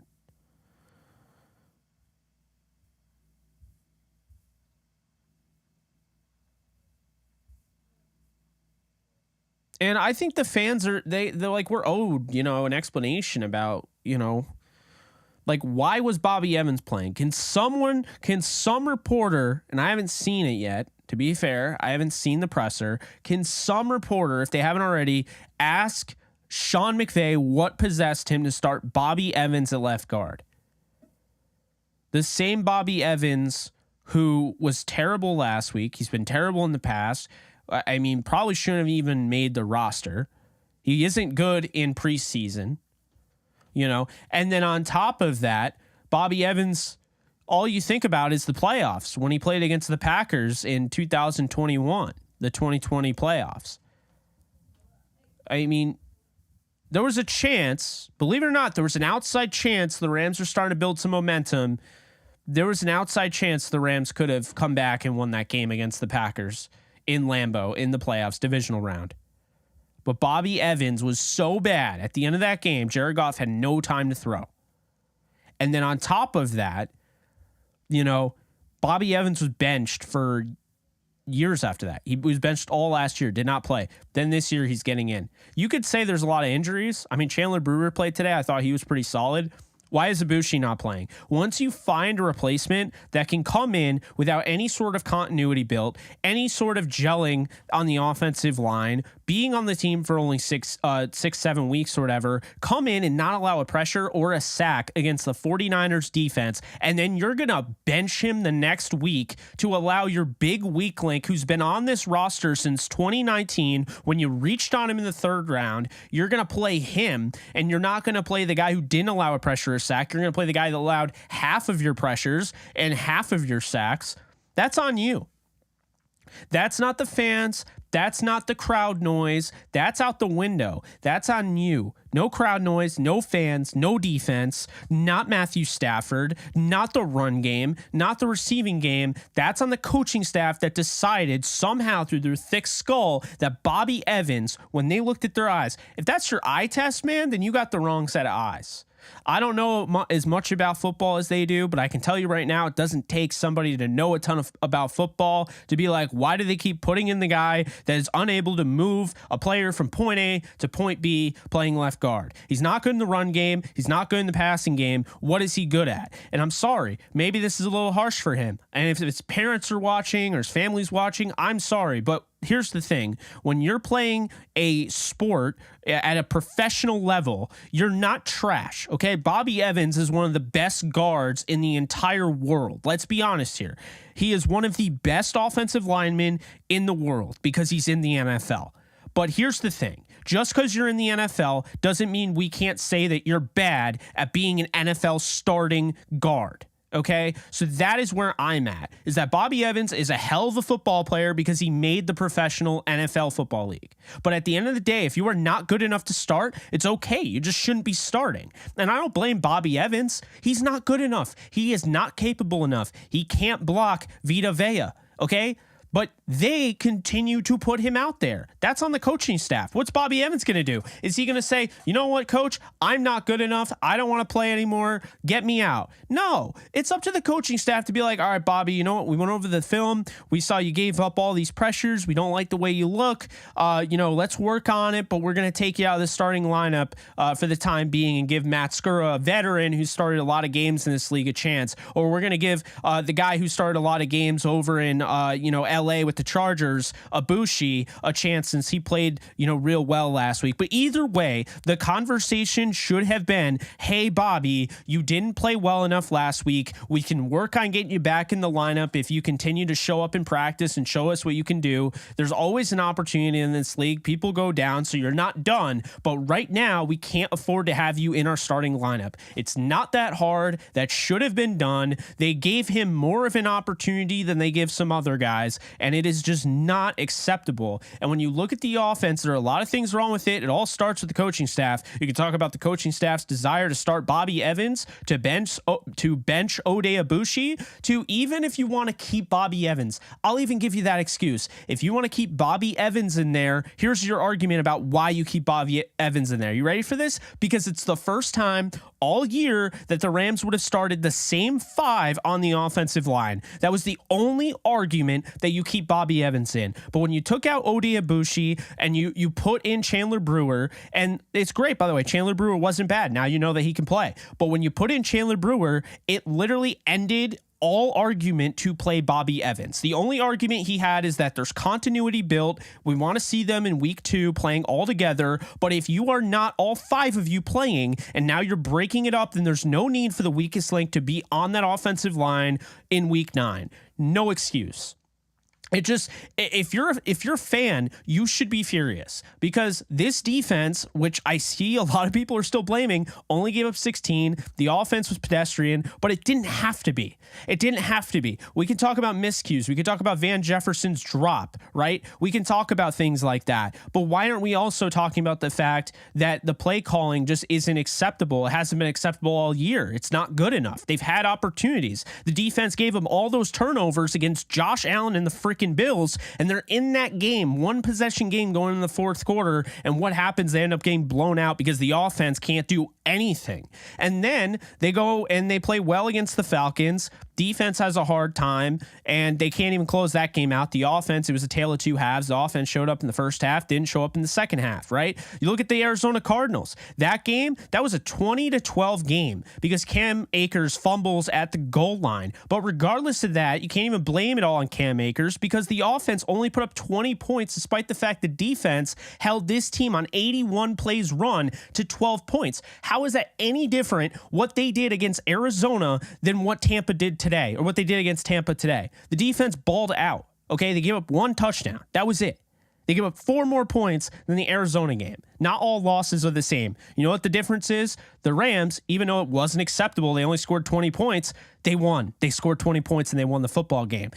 And I think the fans they're like, we're owed, an explanation about, like, why was Bobby Evans playing? Can some reporter, and I haven't seen it yet, to be fair, I haven't seen the presser. Can some reporter, if they haven't already, ask Sean McVay what possessed him to start Bobby Evans at left guard? The same Bobby Evans who was terrible last week. He's been terrible in the past. I mean, probably shouldn't have even made the roster. He isn't good in preseason. And then on top of that, Bobby Evans, all you think about is the playoffs when he played against the Packers in 2021, the 2020 playoffs. I mean, there was a chance, believe it or not, there was an outside chance the Rams are starting to build some momentum. There was an outside chance the Rams could have come back and won that game against the Packers in Lambeau in the playoffs, divisional round. But Bobby Evans was so bad at the end of that game, Jared Goff had no time to throw. And then on top of that, Bobby Evans was benched for years after that. He was benched all last year, did not play. Then this year he's getting in. You could say there's a lot of injuries. I mean, Chandler Brewer played today. I thought he was pretty solid. Why is Ibushi not playing? Once you find a replacement that can come in without any sort of continuity built, any sort of gelling on the offensive line, being on the team for only 7 weeks or whatever, come in and not allow a pressure or a sack against the 49ers defense, and then you're going to bench him the next week to allow your big weak link who's been on this roster since 2019, when you reached on him in the third round, you're going to play him, and you're not going to play the guy who didn't allow a pressure or sack. You're going to play the guy that allowed half of your pressures and half of your sacks. That's on you. That's not the fans. That's not the crowd noise. That's out the window. That's on you. No crowd noise, no fans, no defense, not Matthew Stafford, not the run game, not the receiving game. That's on the coaching staff that decided somehow through their thick skull that Bobby Evans, when they looked at their eyes, if that's your eye test, man, then you got the wrong set of eyes. I don't know as much about football as they do, but I can tell you right now, it doesn't take somebody to know a ton about football to be like, why do they keep putting in the guy that is unable to move a player from point A to point B playing left guard? He's not good in the run game. He's not good in the passing game. What is he good at? And I'm sorry, maybe this is a little harsh for him. And if his parents are watching or his family's watching, I'm sorry, but here's the thing. When you're playing a sport at a professional level, you're not trash, okay? Bobby Evans is one of the best guards in the entire world. Let's be honest here. He is one of the best offensive linemen in the world because he's in the NFL. But here's the thing. Just because you're in the NFL doesn't mean we can't say that you're bad at being an NFL starting guard. Okay, so that is where I'm at, is that Bobby Evans is a hell of a football player because he made the professional NFL football league. But at the end of the day, if you are not good enough to start, it's okay. You just shouldn't be starting. And I don't blame Bobby Evans. He's not good enough. He is not capable enough. He can't block Vita Vea. Okay, but they continue to put him out there. That's on the coaching staff. What's Bobby Evans going to do? Is he going to say, you know what, coach, I'm not good enough. I don't want to play anymore. Get me out. No, it's up to the coaching staff to be like, all right, Bobby, you know what? We went over the film. We saw you gave up all these pressures. We don't like the way you look. Let's work on it, but we're going to take you out of the starting lineup for the time being and give Matt Skura, a veteran who started a lot of games in this league, a chance. Or we're going to give the guy who started a lot of games over in, LA with the Chargers, Ibushi, a chance since he played, real well last week. But either way, the conversation should have been, hey, Bobby, you didn't play well enough last week. We can work on getting you back in the lineup if you continue to show up in practice and show us what you can do. There's always an opportunity in this league. People go down, so you're not done. But right now, we can't afford to have you in our starting lineup. It's not that hard. That should have been done. They gave him more of an opportunity than they give some other guys, and it is just not acceptable. And when you look at the offense, there are a lot of things wrong with it. It all starts with the coaching staff. You can talk about the coaching staff's desire to start Bobby Evans, to bench Ode Ibushi, to even if you want to keep Bobby Evans. I'll even give you that excuse. If you want to keep Bobby Evans in there, here's your argument about why you keep Bobby Evans in there. You ready for this? Because it's the first time all year that the Rams would have started the same five on the offensive line. That was the only argument that you keep Bobby Evans in. But when you took out Ode Ibushi and you put in Chandler Brewer, and it's great, by the way, Chandler Brewer wasn't bad. Now you know that he can play. But when you put in Chandler Brewer, it literally ended all argument to play Bobby Evans. The only argument he had is that there's continuity built. We want to see them in week 2 playing all together. But if you are not all 5 of you playing and now you're breaking it up, then there's no need for the weakest link to be on that offensive line in week 9. No excuse. It just, if you're a fan, you should be furious, because this defense, which I see a lot of people are still blaming, only gave up 16. The offense was pedestrian, but it didn't have to be. It didn't have to be. We can talk about miscues. We can talk about Van Jefferson's drop, right? We can talk about things like that. But why aren't we also talking about the fact that the play calling just isn't acceptable? It hasn't been acceptable all year. It's not good enough. They've had opportunities. The defense gave them all those turnovers against Josh Allen and the freaking Bills, and they're in that game, one possession game going in the fourth quarter, and what happens? They end up getting blown out because the offense can't do anything. And then they go and they play well against the Falcons. Defense has a hard time, and they can't even close that game out. The offense, it was a tale of two halves. The offense showed up in the first half, didn't show up in the second half, right? You look at the Arizona Cardinals. That game, that was a 20-12 game because Cam Akers fumbles at the goal line. But regardless of that, you can't even blame it all on Cam Akers because the offense only put up 20 points despite the fact the defense held this team on 81 plays run to 12 points. How is that any different what they did against Arizona than what Tampa did today, or what they did against Tampa today? The defense balled out. Okay, they gave up one touchdown. That was it. They gave up 4 more points than the Arizona game. Not all losses are the same. You know what the difference is? The Rams, even though it wasn't acceptable, they only scored 20 points. They won. They scored 20 points and they won the football game.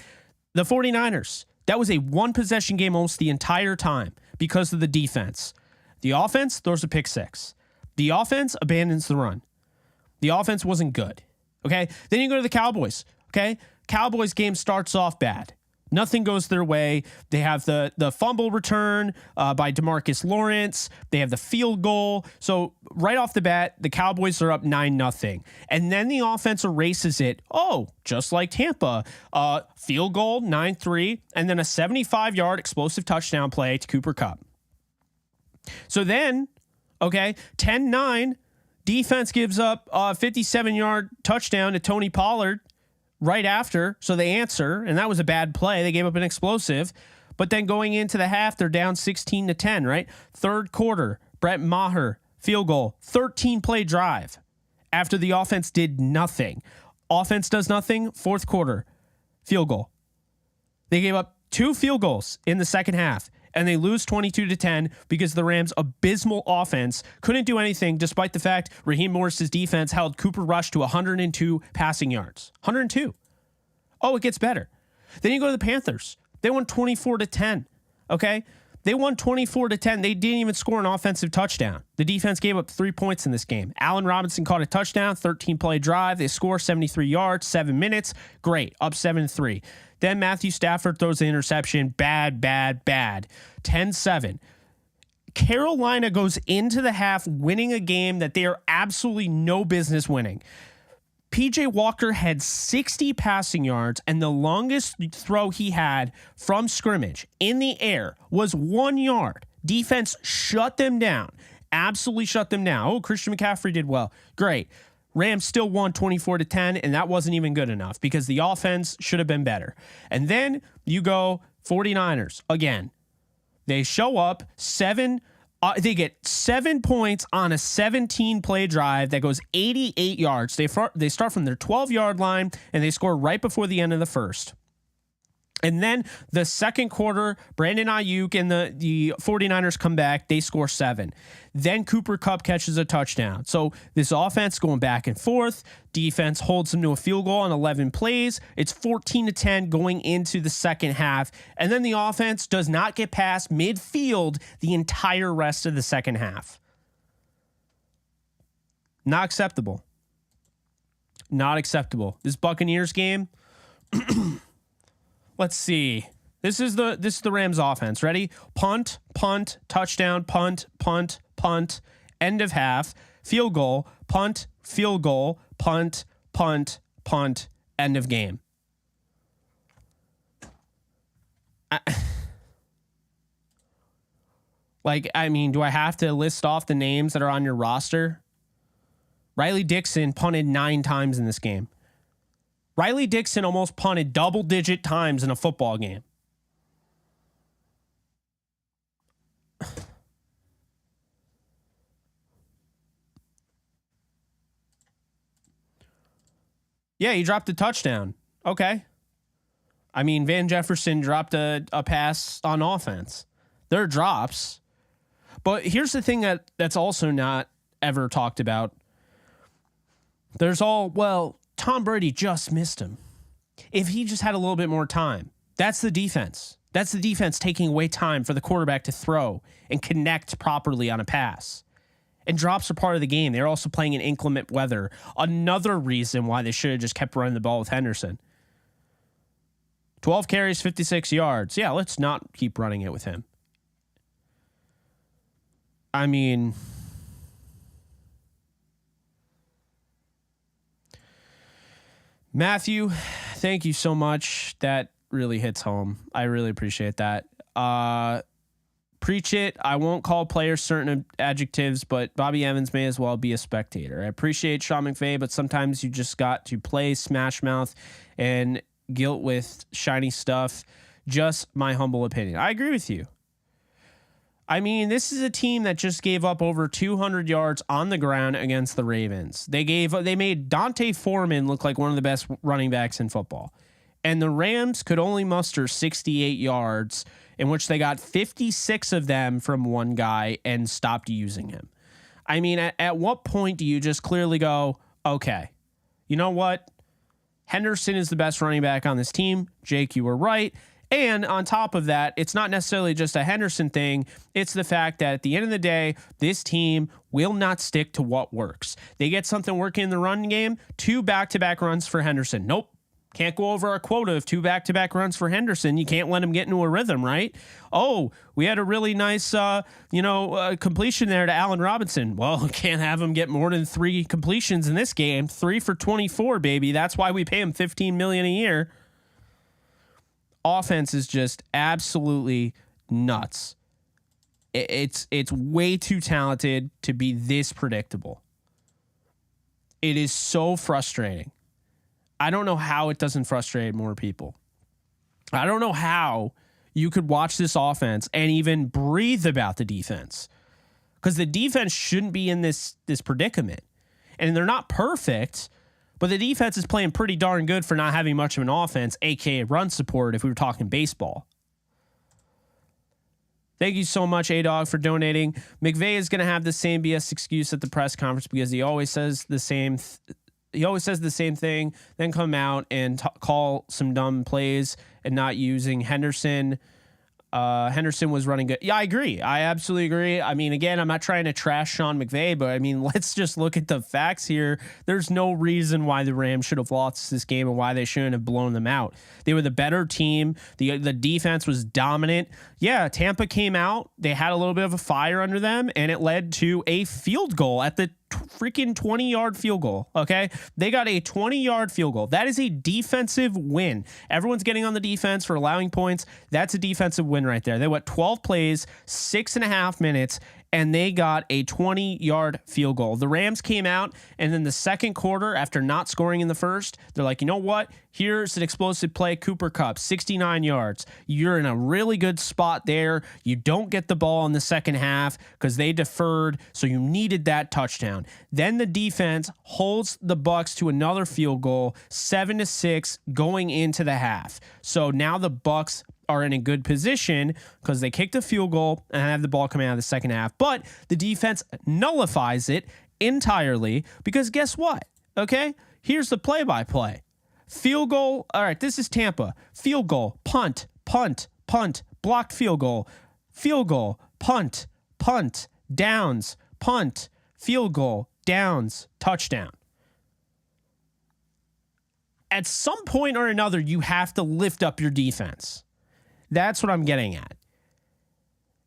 The 49ers, that was a one possession game almost the entire time because of the defense. The offense throws a pick six. The offense abandons the run. The offense wasn't good. Okay. Then you go to the Cowboys. Okay. Cowboys game starts off bad. Nothing goes their way. They have the fumble return by DeMarcus Lawrence. They have the field goal. So right off the bat, the Cowboys are up 9-0. And then the offense erases it. Oh, just like Tampa. Field goal, 9-3. And then a 75-yard explosive touchdown play to Cooper Kupp. So then, okay, 10-9. Defense gives up a 57-yard touchdown to Tony Pollard right after, so they answer, and that was a bad play. They gave up an explosive, but then going into the half, they're down 16-10, right? Third quarter, Brett Maher, field goal, 13-play drive after the offense did nothing. Offense does nothing, fourth quarter, field goal. They gave up 2 field goals in the second half, and they lose 22-10 because the Rams' abysmal offense couldn't do anything despite the fact Raheem Morris's defense held Cooper Rush to 102 passing yards. 102. Oh, it gets better. Then you go to the Panthers. They won 24-10. Okay? They won 24-10. They didn't even score an offensive touchdown. The defense gave up 3 points in this game. Allen Robinson caught a touchdown, 13-play drive. They score 73 yards, 7 minutes. Great. Up 7-3. Then Matthew Stafford throws the interception. Bad. 10-7. Carolina goes into the half winning a game that they are absolutely no business winning. PJ Walker had 60 passing yards, and the longest throw he had from scrimmage in the air was 1 yard. Defense shut them down. Absolutely shut them down. Oh, Christian McCaffrey did well. Great. Rams still won 24-10, and that wasn't even good enough because the offense should have been better. And then you go 49ers again. They show up they get 7 points on a 17-play drive that goes 88 yards. They start from their 12-yard line, and they score right before the end of the first. And then the second quarter, Brandon Ayuk and the 49ers come back. They score 7. Then Cooper Kupp catches a touchdown. So this offense going back and forth. Defense holds them to a field goal on 11 plays. It's 14-10 going into the second half. And then the offense does not get past midfield the entire rest of the second half. Not acceptable. Not acceptable. This Buccaneers game... Let's see. This is the Rams offense. Ready? Punt, touchdown, punt, end of half, field goal, punt, field goal, punt, end of game. Do I have to list off the names that are on your roster? Riley Dixon punted 9 times in this game. Riley Dixon almost punted double-digit times in a football game. Yeah, he dropped a touchdown. Okay. I mean, Van Jefferson dropped a pass on offense. There are drops. But here's the thing that's also not ever talked about. Tom Brady just missed him. If he just had a little bit more time, that's the defense. That's the defense taking away time for the quarterback to throw and connect properly on a pass. And drops are part of the game. They're also playing in inclement weather. Another reason why they should have just kept running the ball with Henderson. 12 carries, 56 yards. Yeah, let's not keep running it with him. I mean, Matthew, thank you so much. That really hits home. I really appreciate that. Preach it. I won't call players certain adjectives, but Bobby Evans may as well be a spectator. I appreciate Sean McVay, but sometimes you just got to play smash mouth and guilt with shiny stuff. Just my humble opinion. I agree with you. I mean, this is a team that just gave up over 200 yards on the ground against the Ravens. They made Dante Foreman look like one of the best running backs in football. And the Rams could only muster 68 yards, in which they got 56 of them from one guy and stopped using him. I mean, at what point do you just clearly go, okay, you know what? Henderson is the best running back on this team. Jake, you were right. And on top of that, it's not necessarily just a Henderson thing. It's the fact that at the end of the day, this team will not stick to what works. They get something working in the run game, 2 back-to-back runs for Henderson. Nope. Can't go over our quota of 2 back-to-back runs for Henderson. You can't let him get into a rhythm, right? Oh, we had a really nice, completion there to Allen Robinson. Well, can't have him get more than 3 completions in this game. 3 for 24, baby. That's why we pay him $15 million a year. Offense is just absolutely nuts. It's way too talented to be this predictable. It is so frustrating. I don't know how it doesn't frustrate more people. I don't know how you could watch this offense and even breathe about the defense, because the defense shouldn't be in this predicament. And they're not perfect, but the defense is playing pretty darn good for not having much of an offense, aka run support, if we were talking baseball. Thank you so much, A-Dog, for donating. McVay is going to have the same BS excuse at the press conference because he always says the same thing, then come out and call some dumb plays and not using Henderson. Henderson was running good. Yeah, I agree. I absolutely agree. I mean, again, I'm not trying to trash Sean McVay, but I mean, let's just look at the facts here. There's no reason why the Rams should have lost this game and why they shouldn't have blown them out. They were the better team. The defense was dominant. Yeah, Tampa came out. They had a little bit of a fire under them, and it led to a field goal at the freaking 20-yard field goal, okay? They got a 20-yard field goal. That is a defensive win. Everyone's getting on the defense for allowing points. That's a defensive win right there. They went 12 plays, 6.5 minutes, and they got a 20-yard field goal. The Rams came out, and then the second quarter, after not scoring in the first, they're like, you know what? Here's an explosive play, Cooper Kupp, 69 yards. You're in a really good spot there. You don't get the ball in the second half because they deferred, so you needed that touchdown. Then the defense holds the Bucs to another field goal, 7-6 going into the half. So now the Bucs are in a good position because they kicked a field goal and have the ball coming out of the second half. But the defense nullifies it entirely because guess what? Okay, here's the play-by-play. Field goal. All right, this is Tampa. Field goal, punt, punt, punt, blocked field goal, punt, punt, downs, punt, field goal, downs, touchdown. At some point or another, you have to lift up your defense. That's what I'm getting at.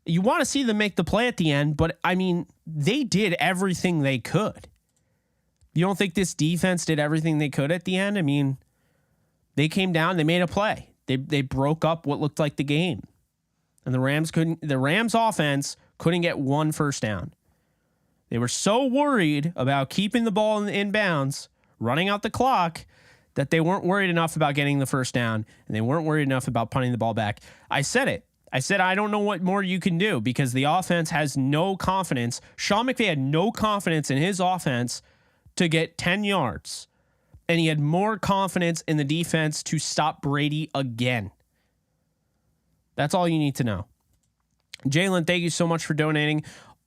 You want to see them make the play at the end, but I mean, they did everything they could. You don't think this defense did everything they could at the end? I mean, they came down, they made a play. They broke up what looked like the game. And the Rams offense couldn't get one first down. They were so worried about keeping the ball in bounds, running out the clock, that they weren't worried enough about getting the first down, and they weren't worried enough about punting the ball back. I said it. I said, I don't know what more you can do because the offense has no confidence. Sean McVay had no confidence in his offense to get 10 yards. And he had more confidence in the defense to stop Brady again. That's all you need to know. Jalen, thank you so much for donating.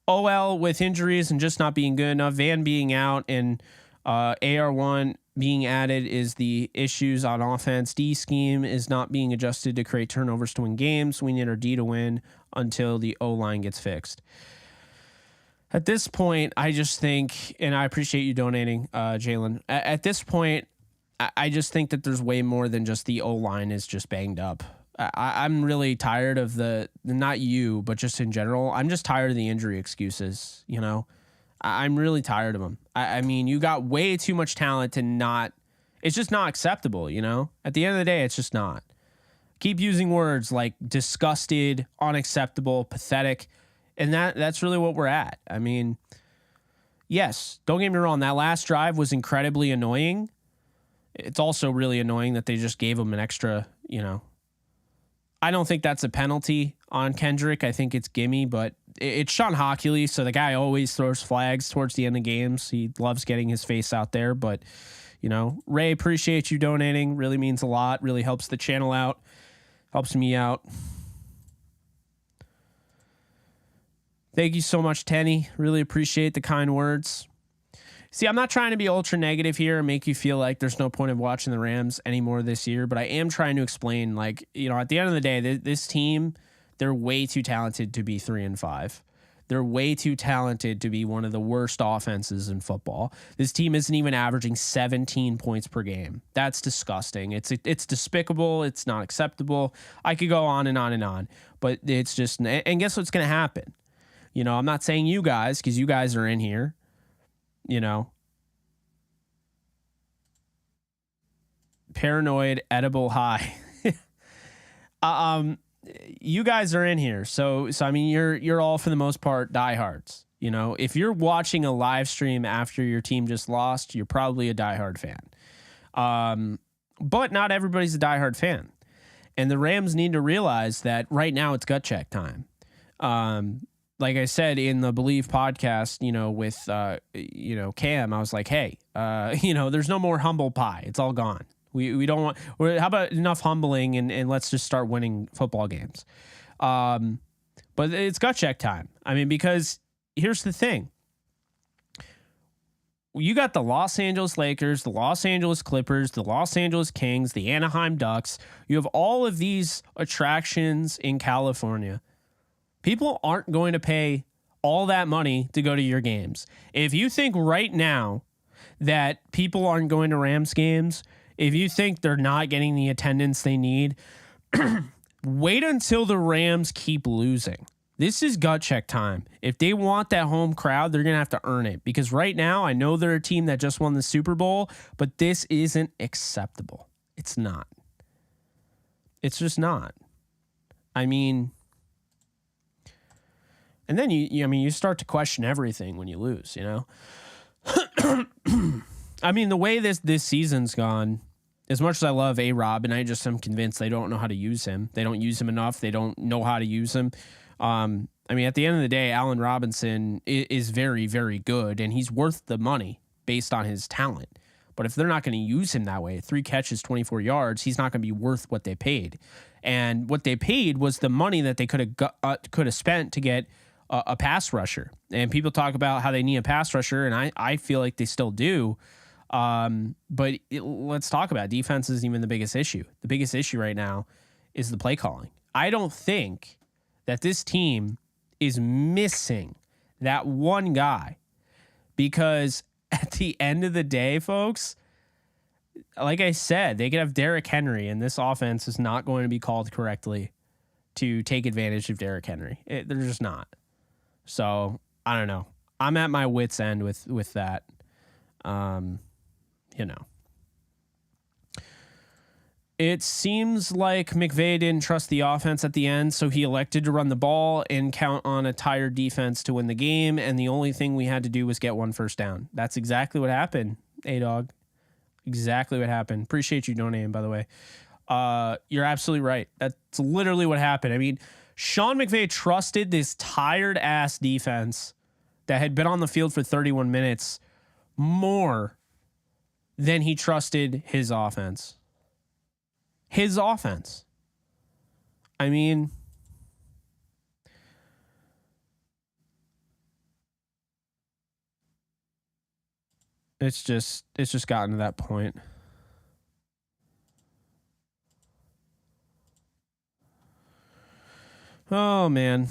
OL with injuries and just not being good enough. Van being out and AR1 being added is the issues on offense. D scheme is not being adjusted to create turnovers to win games. We need our D to win until the O-line gets fixed. At this point, I just think, and I appreciate you donating, Jalen. At this point, I just think that there's way more than just the O-line is just banged up. I'm really tired of not you, but just in general, I'm just tired of the injury excuses, you know? I'm really tired of them. I mean, you got way too much talent to not, it's just not acceptable, you know? At the end of the day, it's just not. Keep using words like disgusted, unacceptable, pathetic, and that's really what we're at. I mean, yes, don't get me wrong, that last drive was incredibly annoying. It's also really annoying that they just gave him an extra, you know. I don't think that's a penalty on Kendrick. I think it's gimme, but it's Sean Hockley, so the guy always throws flags towards the end of games. He loves getting his face out there, but, you know, Ray, appreciate you donating. Really means a lot. Really helps the channel out. Helps me out. Thank you so much, Tenny. Really appreciate the kind words. See, I'm not trying to be ultra negative here and make you feel like there's no point of watching the Rams anymore this year, but I am trying to explain, like, you know, at the end of the day, this team, they're way too talented to be 3-5. They're way too talented to be one of the worst offenses in football. This team isn't even averaging 17 points per game. That's disgusting. It's despicable. It's not acceptable. I could go on and on and on, but it's just, and guess what's going to happen? You know, I'm not saying you guys, because you guys are in here. You know, paranoid edible high. You guys are in here, so I mean, you're all for the most part diehards. You know, if you're watching a live stream after your team just lost, you're probably a diehard fan. But not everybody's a diehard fan, and the Rams need to realize that right now it's gut check time. Like I said in the Believe podcast, you know, with, you know, Cam, I was like, hey, you know, there's no more humble pie. It's all gone. We don't want, how about enough humbling and let's just start winning football games. But it's gut check time. I mean, because here's the thing. You got the Los Angeles Lakers, the Los Angeles Clippers, the Los Angeles Kings, the Anaheim Ducks. You have all of these attractions in California. People aren't going to pay all that money to go to your games. If you think right now that people aren't going to Rams games, if you think they're not getting the attendance they need, wait until the Rams keep losing. This is gut check time. If they want that home crowd, they're going to have to earn it. Because right now, I know they're a team that just won the Super Bowl, but this isn't acceptable. It's not. It's just not. I mean... And then you start to question everything when you lose, you know? I mean, the way this season's gone, as much as I love A-Rob, and I just am convinced they don't know how to use him. They don't use him enough. They don't know how to use him. I mean, at the end of the day, Allen Robinson is very, very good, and he's worth the money based on his talent. But if they're not going to use him that way, 3 catches, 24 yards, he's not going to be worth what they paid. And what they paid was the money that they could have spent to get a pass rusher. And people talk about how they need a pass rusher, and I feel like they still do. But let's talk about it. Defense isn't even the biggest issue. The biggest issue right now is the play calling. I don't think that this team is missing that one guy, because at the end of the day, folks, like I said, they could have Derrick Henry, and this offense is not going to be called correctly to take advantage of Derrick Henry. They're just not. So I don't know. I'm at my wit's end with that. You know, it seems like McVay didn't trust the offense at the end, so he elected to run the ball and count on a tired defense to win the game. And the only thing we had to do was get 1 first down. That's exactly what happened. A-Dog. Exactly what happened. Appreciate you donating, by the way. You're absolutely right. That's literally what happened. I mean, Sean McVay trusted this tired ass defense that had been on the field for 31 minutes more than he trusted his offense. His offense. I mean, it's just gotten to that point. Oh, man.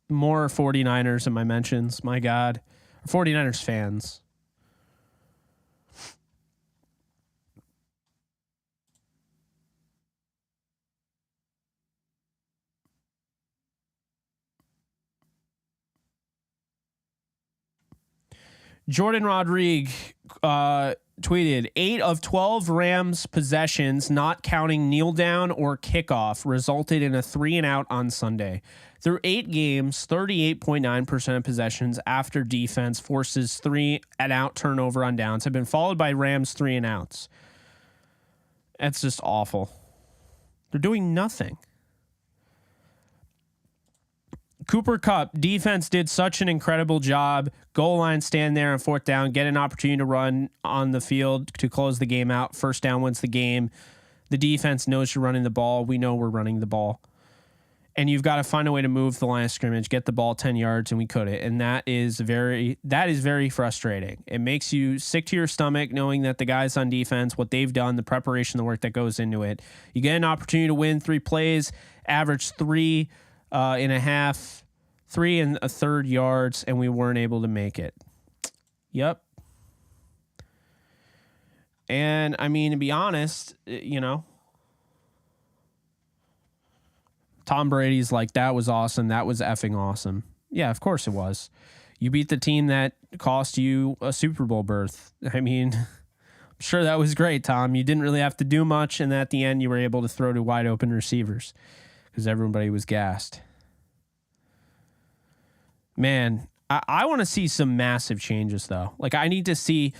More 49ers in my mentions. My God. 49ers fans. Jordan Rodriguez tweeted, 8 of 12 Rams possessions, not counting kneel down or kickoff, resulted in a 3-and-out on Sunday. Through 8 games, 38.9% of possessions after defense forces 3-and-out turnover on downs have been followed by Rams 3-and-outs. That's just awful. They're doing nothing. Cooper Kupp, defense did such an incredible job. Goal line, stand there on 4th down, get an opportunity to run on the field to close the game out. 1st down wins the game. The defense knows you're running the ball. We know we're running the ball. And you've got to find a way to move the line of scrimmage, get the ball 10 yards, and we couldn't. And that is very frustrating. It makes you sick to your stomach knowing that the guys on defense, what they've done, the preparation, the work that goes into it. You get an opportunity to win 3 plays, average 3 and a half, 3 1/3 yards, and we weren't able to make it. Yep. And I mean, to be honest, Tom Brady's like, that was awesome. That was effing awesome. Yeah, of course it was. You beat the team that cost you a Super Bowl berth. I mean, I'm sure that was great, Tom. You didn't really have to do much, and at the end, you were able to throw to wide open receivers because everybody was gassed. Man, I want to see some massive changes, though. Like, I need to see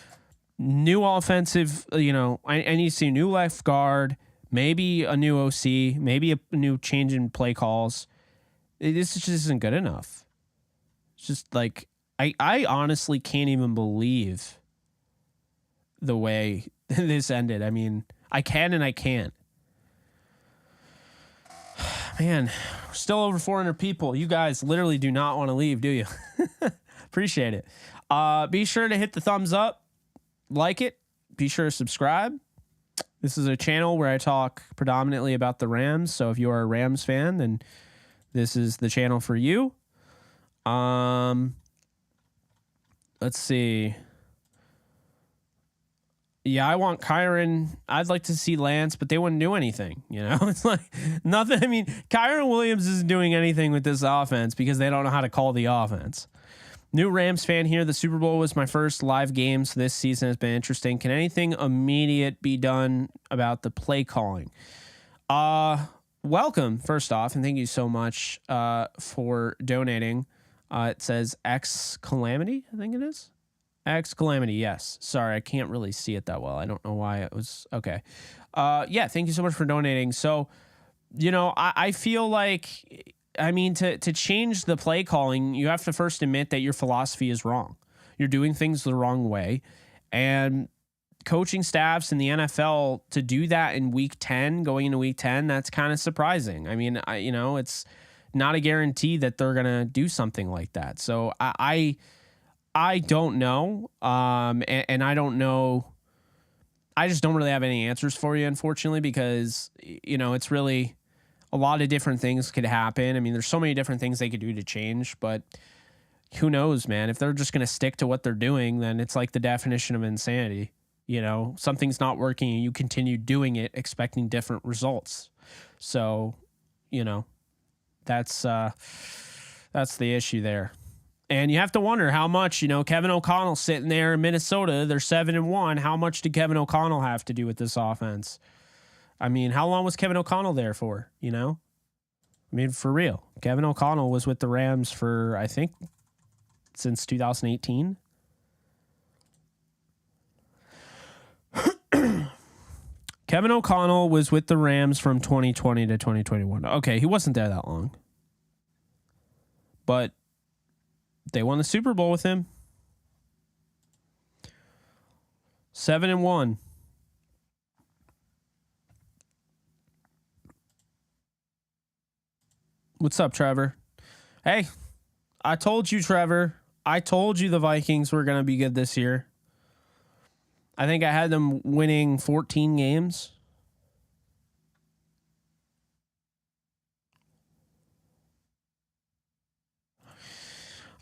new offensive, I need to see a new left guard, maybe a new OC, maybe a new change in play calls. This just isn't good enough. It's just like, I honestly can't even believe the way this ended. I mean, I can and I can't. Man, we're still over 400 people. You guys literally do not want to leave, do you? Appreciate it. Be sure to hit the thumbs up, like it. Be sure to subscribe. This is a channel where I talk predominantly about the Rams. So if you are a Rams fan, then this is the channel for you. Let's see. Yeah, I want Kyron. I'd like to see Lance, but they wouldn't do anything. It's like nothing. I mean, Kyron Williams isn't doing anything with this offense because they don't know how to call the offense. New Rams fan here. The Super Bowl was my first live game, so this season has been interesting. Can anything immediate be done about the play calling? Welcome, first off, and thank you so much for donating. It says X Calamity, I think it is. X Calamity, yes. Sorry, I can't really see it that well. I don't know why it was. Okay. Yeah, thank you so much for donating. So, I feel like, to change the play calling, you have to first admit that your philosophy is wrong. You're doing things the wrong way. And coaching staffs in the NFL to do that in week 10, going into week 10, that's kind of surprising. I mean, it's not a guarantee that they're going to do something like that. So I don't know. And I don't know. I just don't really have any answers for you, unfortunately, because, it's really a lot of different things could happen. I mean, there's so many different things they could do to change, but who knows, man? If they're just going to stick to what they're doing, then it's like the definition of insanity. Something's not working and you continue doing it, expecting different results. So, that's the issue there. And you have to wonder how much, Kevin O'Connell sitting there in Minnesota, they're 7-1. How much did Kevin O'Connell have to do with this offense? I mean, how long was Kevin O'Connell there for, I mean, for real. Kevin O'Connell was with the Rams for, I think, since 2018. Kevin O'Connell was with the Rams from 2020 to 2021. Okay, he wasn't there that long. But they won the Super Bowl with him. 7-1. What's up, Trevor? Hey, I told you, Trevor. I told you the Vikings were going to be good this year. I think I had them winning 14 games.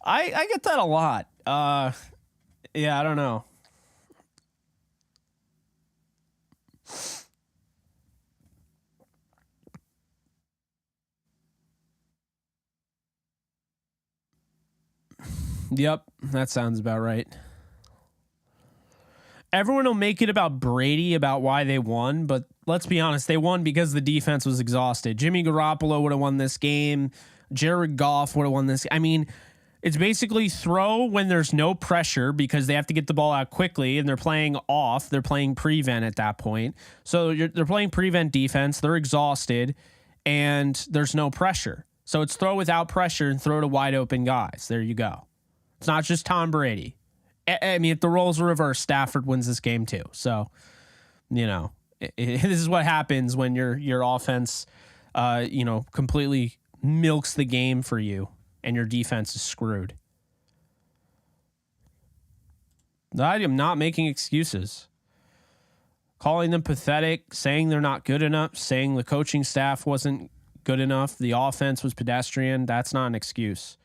I get that a lot. Yeah, I don't know. Yep, that sounds about right. Everyone will make it about Brady, about why they won, but let's be honest, they won because the defense was exhausted. Jimmy Garoppolo would have won this game. Jared Goff would have won this. I mean, it's basically throw when there's no pressure because they have to get the ball out quickly and they're playing off. They're playing prevent at that point. So they're playing prevent defense. They're exhausted and there's no pressure. So it's throw without pressure and throw to wide open guys. There you go. It's not just Tom Brady. I mean, if the roles are reversed, Stafford wins this game too. So, you know, this is what happens when your offense, completely milks the game for you and your defense is screwed. I am not making excuses. Calling them pathetic, saying they're not good enough, saying the coaching staff wasn't good enough, the offense was pedestrian, that's not an excuse.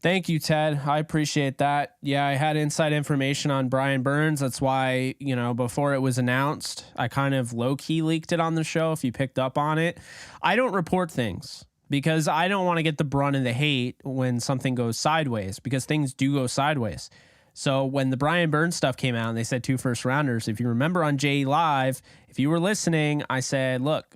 Thank you, Ted. I appreciate that. Yeah, I had inside information on Brian Burns. That's why, before it was announced, I kind of low-key leaked it on the show if you picked up on it. I don't report things because I don't want to get the brunt of the hate when something goes sideways, because things do go sideways. So when the Brian Burns stuff came out and they said 2 first-rounders, if you remember on JE Live, if you were listening, I said, look,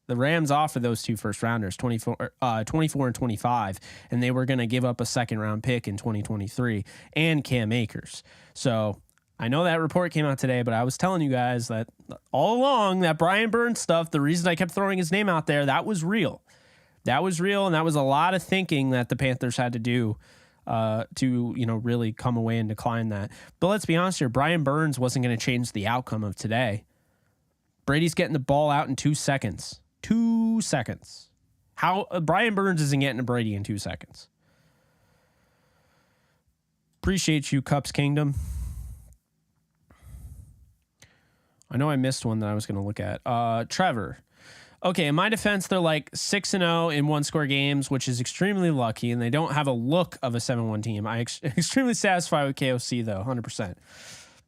the Rams offered those 2 first-rounders, 24 and 25, and they were going to give up a second-round pick in 2023 and Cam Akers. So I know that report came out today, but I was telling you guys that all along, that Brian Burns stuff, the reason I kept throwing his name out there, that was real. That was real, and that was a lot of thinking that the Panthers had to do to really come away and decline that. But let's be honest here, Brian Burns wasn't going to change the outcome of today. Brady's getting the ball out in 2 seconds. 2 seconds. How Brian Burns isn't getting to Brady in 2 seconds. Appreciate you, Cups Kingdom. I know I missed one that I was going to look at. Trevor. Okay, in my defense, they're like 6-0 in one-score games, which is extremely lucky, and they don't have a look of a 7-1 team. I'm extremely satisfied with KOC, though, 100%.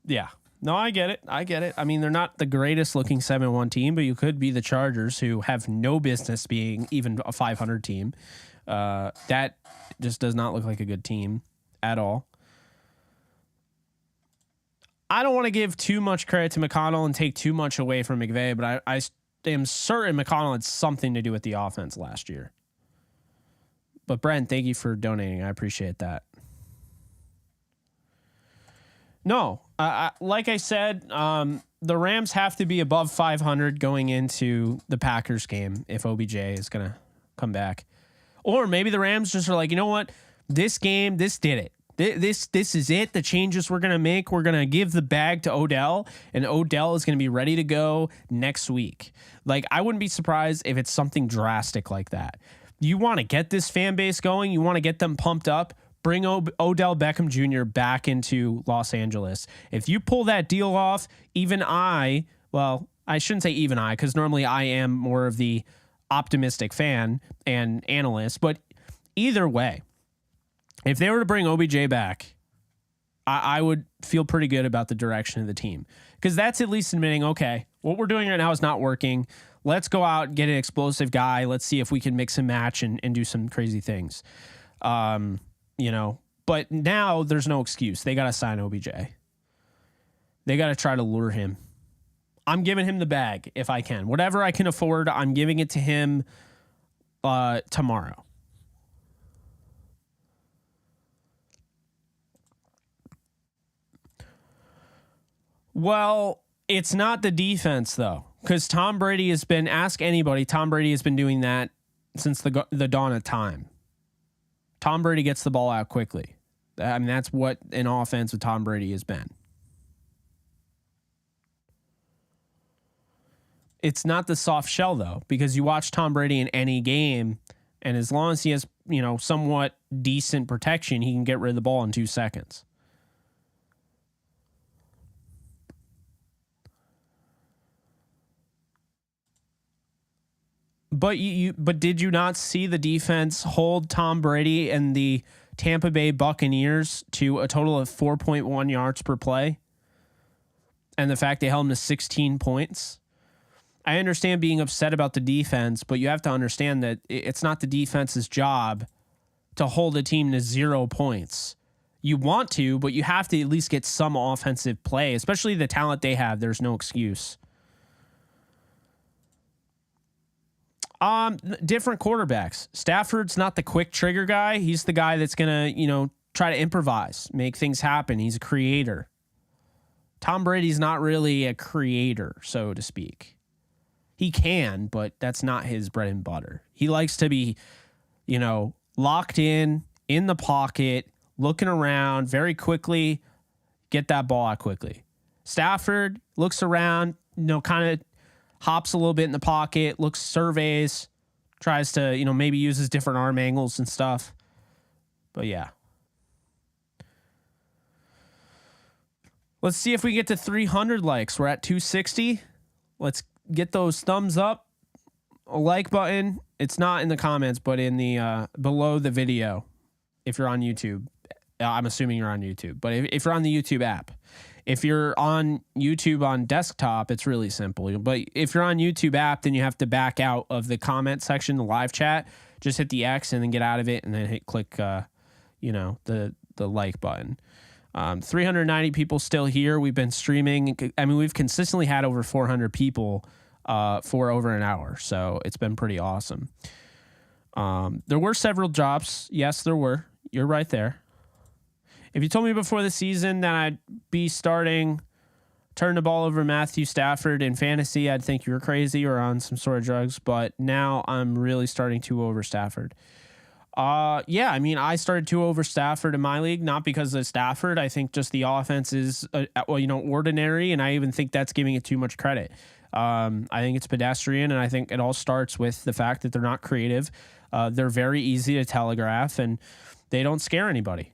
Yeah. No, I get it. I mean, they're not the greatest looking 7-1 team, but you could be the Chargers, who have no business being even a 500 team. That just does not look like a good team at all. I don't want to give too much credit to McConnell and take too much away from McVay, but I am certain McConnell had something to do with the offense last year. But Brent, thank you for donating. I appreciate that. No, like I said, the Rams have to be above 500 going into the Packers game if OBJ is going to come back. Or maybe the Rams just are like, you know what? This game, this did it. This is it. The changes we're going to make, we're going to give the bag to Odell, and Odell is going to be ready to go next week. Like, I wouldn't be surprised if it's something drastic like that. You want to get this fan base going. You want to get them pumped up. Bring Odell Beckham Jr. back into Los Angeles. If you pull that deal off, I shouldn't say even I, because normally I am more of the optimistic fan and analyst, but either way, if they were to bring OBJ back, I would feel pretty good about the direction of the team, because that's at least admitting, okay, what we're doing right now is not working. Let's go out and get an explosive guy. Let's see if we can mix and match and do some crazy things. But now there's no excuse. They got to sign OBJ. They got to try to lure him. I'm giving him the bag if I can. Whatever I can afford, I'm giving it to him tomorrow. Well, it's not the defense though, because Tom Brady has been, ask anybody, Tom Brady has been doing that since the dawn of time. Tom Brady gets the ball out quickly. I mean, that's what an offense with Tom Brady has been. It's not the soft shell though, because you watch Tom Brady in any game, and as long as he has, somewhat decent protection, he can get rid of the ball in 2 seconds. But but did you not see the defense hold Tom Brady and the Tampa Bay Buccaneers to a total of 4.1 yards per play? And the fact they held them to 16 points? I understand being upset about the defense, but you have to understand that it's not the defense's job to hold a team to 0 points. You want to, but you have to at least get some offensive play, especially the talent they have. There's no excuse. Different quarterbacks. Stafford's not the quick trigger guy. He's the guy that's going to, try to improvise, make things happen. He's a creator. Tom Brady's not really a creator, so to speak. He can, but that's not his bread and butter. He likes to be, locked in the pocket, looking around very quickly, get that ball out quickly. Stafford looks around, kind of hops a little bit in the pocket, looks, surveys, tries to, maybe uses different arm angles and stuff. But yeah. Let's see if we get to 300 likes. We're at 260. Let's get those thumbs up, a like button. It's not in the comments, but in the below the video. If you're on YouTube, I'm assuming you're on YouTube, but if you're on the YouTube app, if you're on YouTube on desktop, it's really simple. But if you're on YouTube app, then you have to back out of the comment section, the live chat. Just hit the X and then get out of it, and then click, the like button. 390 people still here. We've been streaming. I mean, we've consistently had over 400 people for over an hour, so it's been pretty awesome. There were several drops. Yes, there were. You're right there. If you told me before the season that I'd be turn the ball over Matthew Stafford in fantasy, I'd think you were crazy or on some sort of drugs, but now I'm really starting to over Stafford. Yeah, I mean, I started to over Stafford in my league, not because of Stafford. I think just the offense is, ordinary, and I even think that's giving it too much credit. I think it's pedestrian, and I think it all starts with the fact that they're not creative. They're very easy to telegraph, and they don't scare anybody,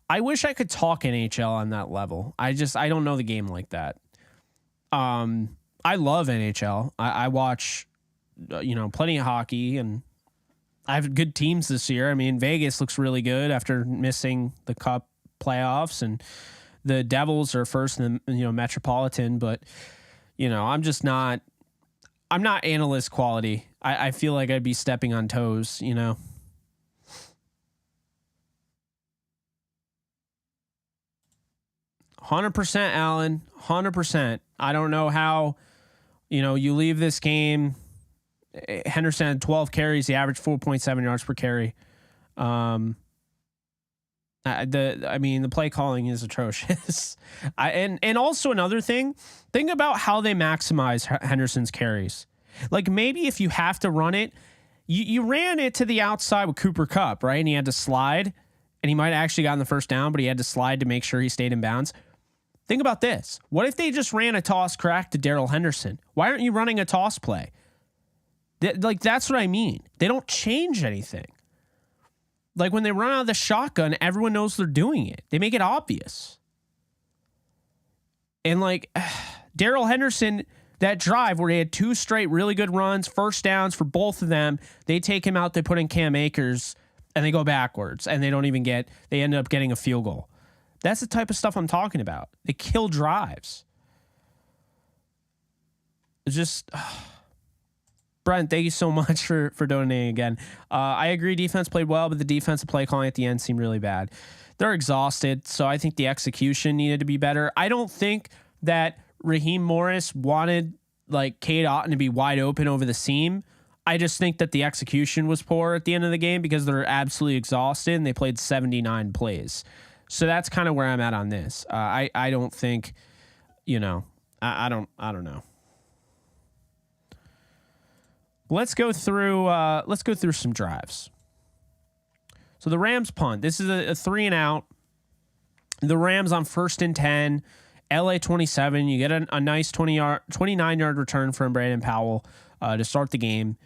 I wish I could talk NHL on that level. I don't know the game like that. I love NHL. I watch, plenty of hockey, and I have good teams this year. I mean, Vegas looks really good after missing the Cup playoffs, and the Devils are first in the, Metropolitan, but, I'm not analyst quality. I feel like I'd be stepping on toes, 100%, Allen, 100%. I don't know how, you leave this game. Henderson had 12 carries. He averaged 4.7 yards per carry. The play calling is atrocious. And also another thing, think about how they maximize Henderson's carries. Like, maybe if you have to run it, you ran it to the outside with Cooper Kupp, right? And he had to slide, and he might have actually gotten the first down, but he had to slide to make sure he stayed in bounds. Think about this. What if they just ran a toss crack to Darrell Henderson? Why aren't you running a toss play? That's what I mean. They don't change anything. Like, when they run out of the shotgun, everyone knows they're doing it. They make it obvious. And Darrell Henderson, that drive where they had 2 straight really good runs, first downs for both of them, they take him out, they put in Cam Akers, and they go backwards, and they end up getting a field goal. That's the type of stuff I'm talking about. They kill drives. It's just... Brent, thank you so much for donating again. I agree, defense played well, but the defensive play calling at the end seemed really bad. They're exhausted, so I think the execution needed to be better. I don't think that Raheem Morris wanted Cade Otton to be wide open over the seam. I just think that the execution was poor at the end of the game because they're absolutely exhausted and they played 79 plays. So that's kind of where I'm at on this. I don't think, I don't know. Let's go through some drives. So the Rams punt. This is a 3 and out. The Rams on 1st and 10. LA 27. You get a nice 29-yard return from Brandon Powell to start the game.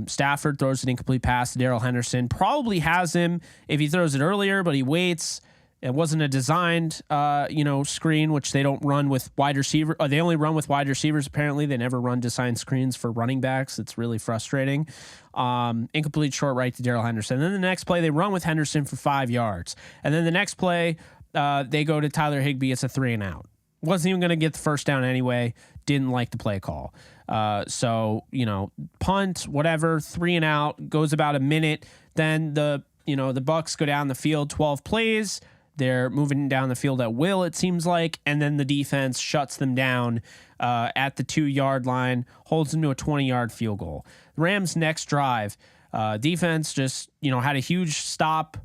Stafford throws an incomplete pass to Darrell Henderson. Probably has him if he throws it earlier, but he waits. It wasn't a designed, screen, which they don't run with wide receiver. They only run with wide receivers. Apparently, they never run designed screens for running backs. It's really frustrating. Incomplete short right to Darrell Henderson. And then the next play, they run with Henderson for 5 yards. And then the next play, they go to Tyler Higbee. It's a 3 and out. Wasn't even going to get the first down anyway. Didn't like the play call. So punt, whatever, 3 and out, goes about a minute. Then the Bucs go down the field, 12 plays. They're moving down the field at will, it seems like, and then the defense shuts them down at the 2-yard line, holds them to a 20-yard field goal. The Rams' next drive, defense just had a huge stop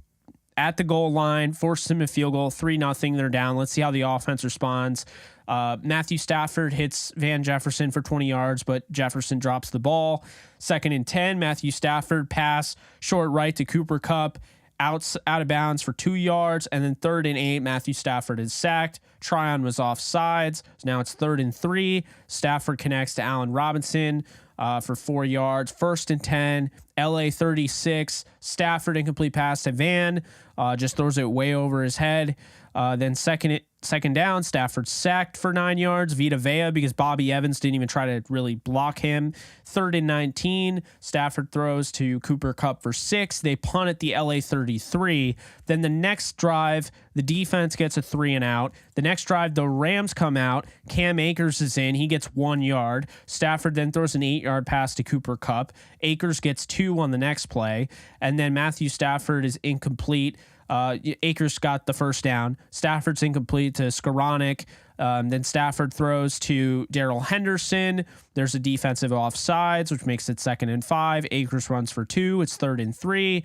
at the goal line, forced them a field goal, 3-0. They're down. Let's see how the offense responds. Matthew Stafford hits Van Jefferson for 20 yards, but Jefferson drops the ball. 2nd and 10, Matthew Stafford pass short right to Cooper Kupp. Out of bounds for 2 yards, and then 3rd and 8, Matthew Stafford is sacked. Tryon was offsides, so now it's 3rd and 3. Stafford connects to Allen Robinson for 4 yards. 1st and 10, LA 36. Stafford incomplete pass to Van, just throws it way over his head. Then second down, Stafford sacked for 9 yards. Vita Vea because Bobby Evans didn't even try to really block him. 3rd and 19, Stafford throws to Cooper Kupp for 6. They punt at the LA 33. Then the next drive, the defense gets a 3 and out. The next drive, the Rams come out. Cam Akers is in. He gets 1 yard. Stafford then throws an 8-yard pass to Cooper Kupp. Akers gets 2 on the next play. And then Matthew Stafford is incomplete. Akers got the first down. Stafford's incomplete to Skoranek. Then Stafford throws to Darrell Henderson. There's a defensive offsides, which makes it 2nd and 5. Akers runs for 2. It's 3rd and 3.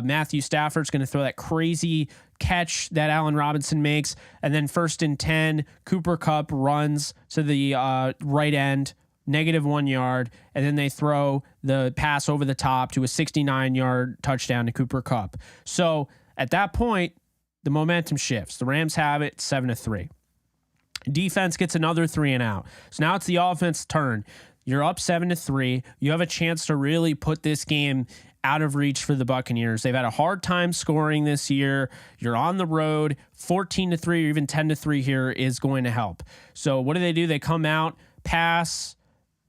Matthew Stafford's going to throw that crazy catch that Allen Robinson makes. And then 1st and 10, Cooper Kupp runs to the right end, -1 yard, and then they throw the pass over the top to a 69-yard touchdown to Cooper Kupp. So at that point, the momentum shifts. The Rams have it 7-3. Defense gets another 3 and out. So now it's the offense's turn. You're up 7-3. You have a chance to really put this game out of reach for the Buccaneers. They've had a hard time scoring this year. You're on the road. 14-3 or even 10-3 here is going to help. So what do? They come out, pass,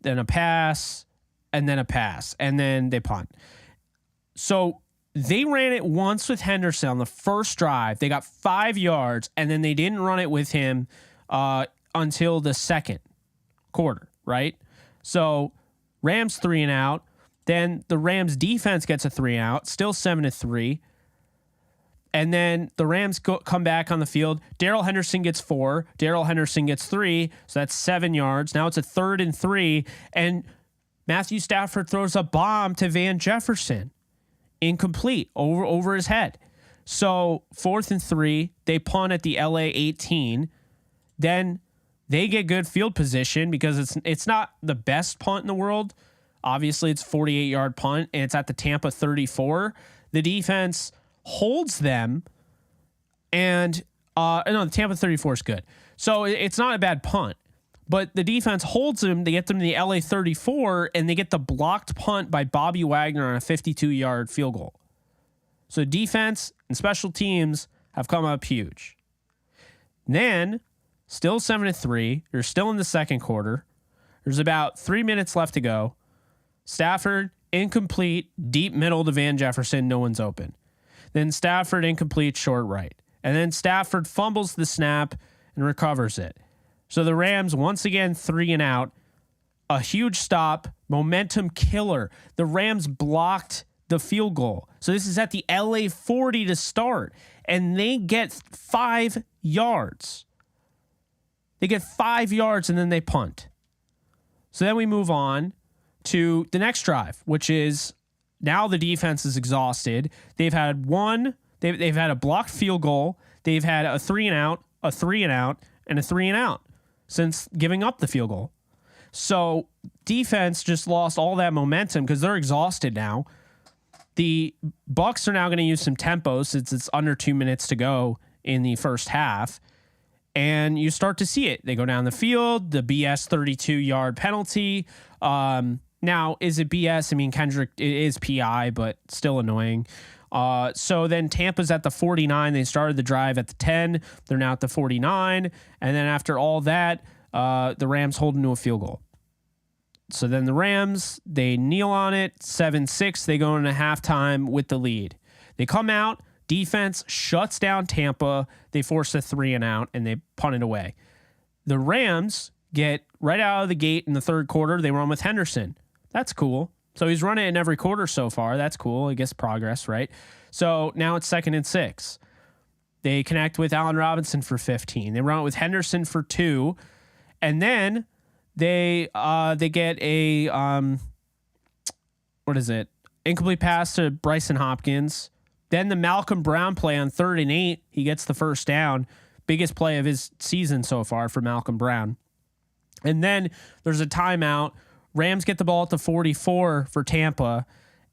then a pass, and then a pass, and then they punt. So they ran it once with Henderson on the first drive. They got 5 yards, and then they didn't run it with him until the second quarter, right? So Rams 3 and out. Then the Rams defense gets a 3 and out, still 7-3. And then the Rams come back on the field. Darrell Henderson gets 4. Darrell Henderson gets 3. So that's 7 yards. Now it's a 3rd and 3. And Matthew Stafford throws a bomb to Van Jefferson. Incomplete over his head. So 4th and 3, they punt at the LA 18. Then they get good field position because it's not the best punt in the world. Obviously, it's a 48-yard punt, and it's at the Tampa 34. The defense holds them, and the Tampa 34 is good. So it's not a bad punt. But the defense holds them. They get them to the LA 34, and they get the blocked punt by Bobby Wagner on a 52-yard field goal. So defense and special teams have come up huge. Then, still 7-3. You're still in the second quarter. There's about 3 minutes left to go. Stafford, incomplete, deep middle to Van Jefferson. No one's open. Then Stafford, incomplete, short right. And then Stafford fumbles the snap and recovers it. So the Rams, once again, 3 and out. A huge stop, momentum killer. The Rams blocked the field goal. So this is at the LA 40 to start. And they get 5 yards. They get 5 yards and then they punt. So then we move on to the next drive, which is now the defense is exhausted. They've had a blocked field goal. they've had a 3-and-out, a 3-and-out, and a 3-and-out since giving up the field goal. So defense just lost all that momentum because they're exhausted now. The Bucs are now going to use some tempo since it's under 2 minutes to go in the first half. And you start to see it. They go down the field, the BS 32-yard penalty. Now, is it BS? I mean, Kendrick, it is PI, but still annoying. So then Tampa's at the 49. They started the drive at the 10. They're now at the 49. And then after all that, the Rams hold them to a field goal. So then the Rams, they kneel on it, 7-6. They go into halftime with the lead. They come out, defense shuts down Tampa. They force a 3-and-out, and they punt it away. The Rams get right out of the gate in the third quarter. They run with Henderson. That's cool. So he's run it in every quarter so far. That's cool. I guess progress, right? So now it's 2nd and 6. They connect with Allen Robinson for 15. They run it with Henderson for 2. And then they get a incomplete pass to Bryson Hopkins. Then the Malcolm Brown play on 3rd and 8. He gets the first down. Biggest play of his season so far for Malcolm Brown. And then there's a timeout. Rams get the ball at the 44 for Tampa,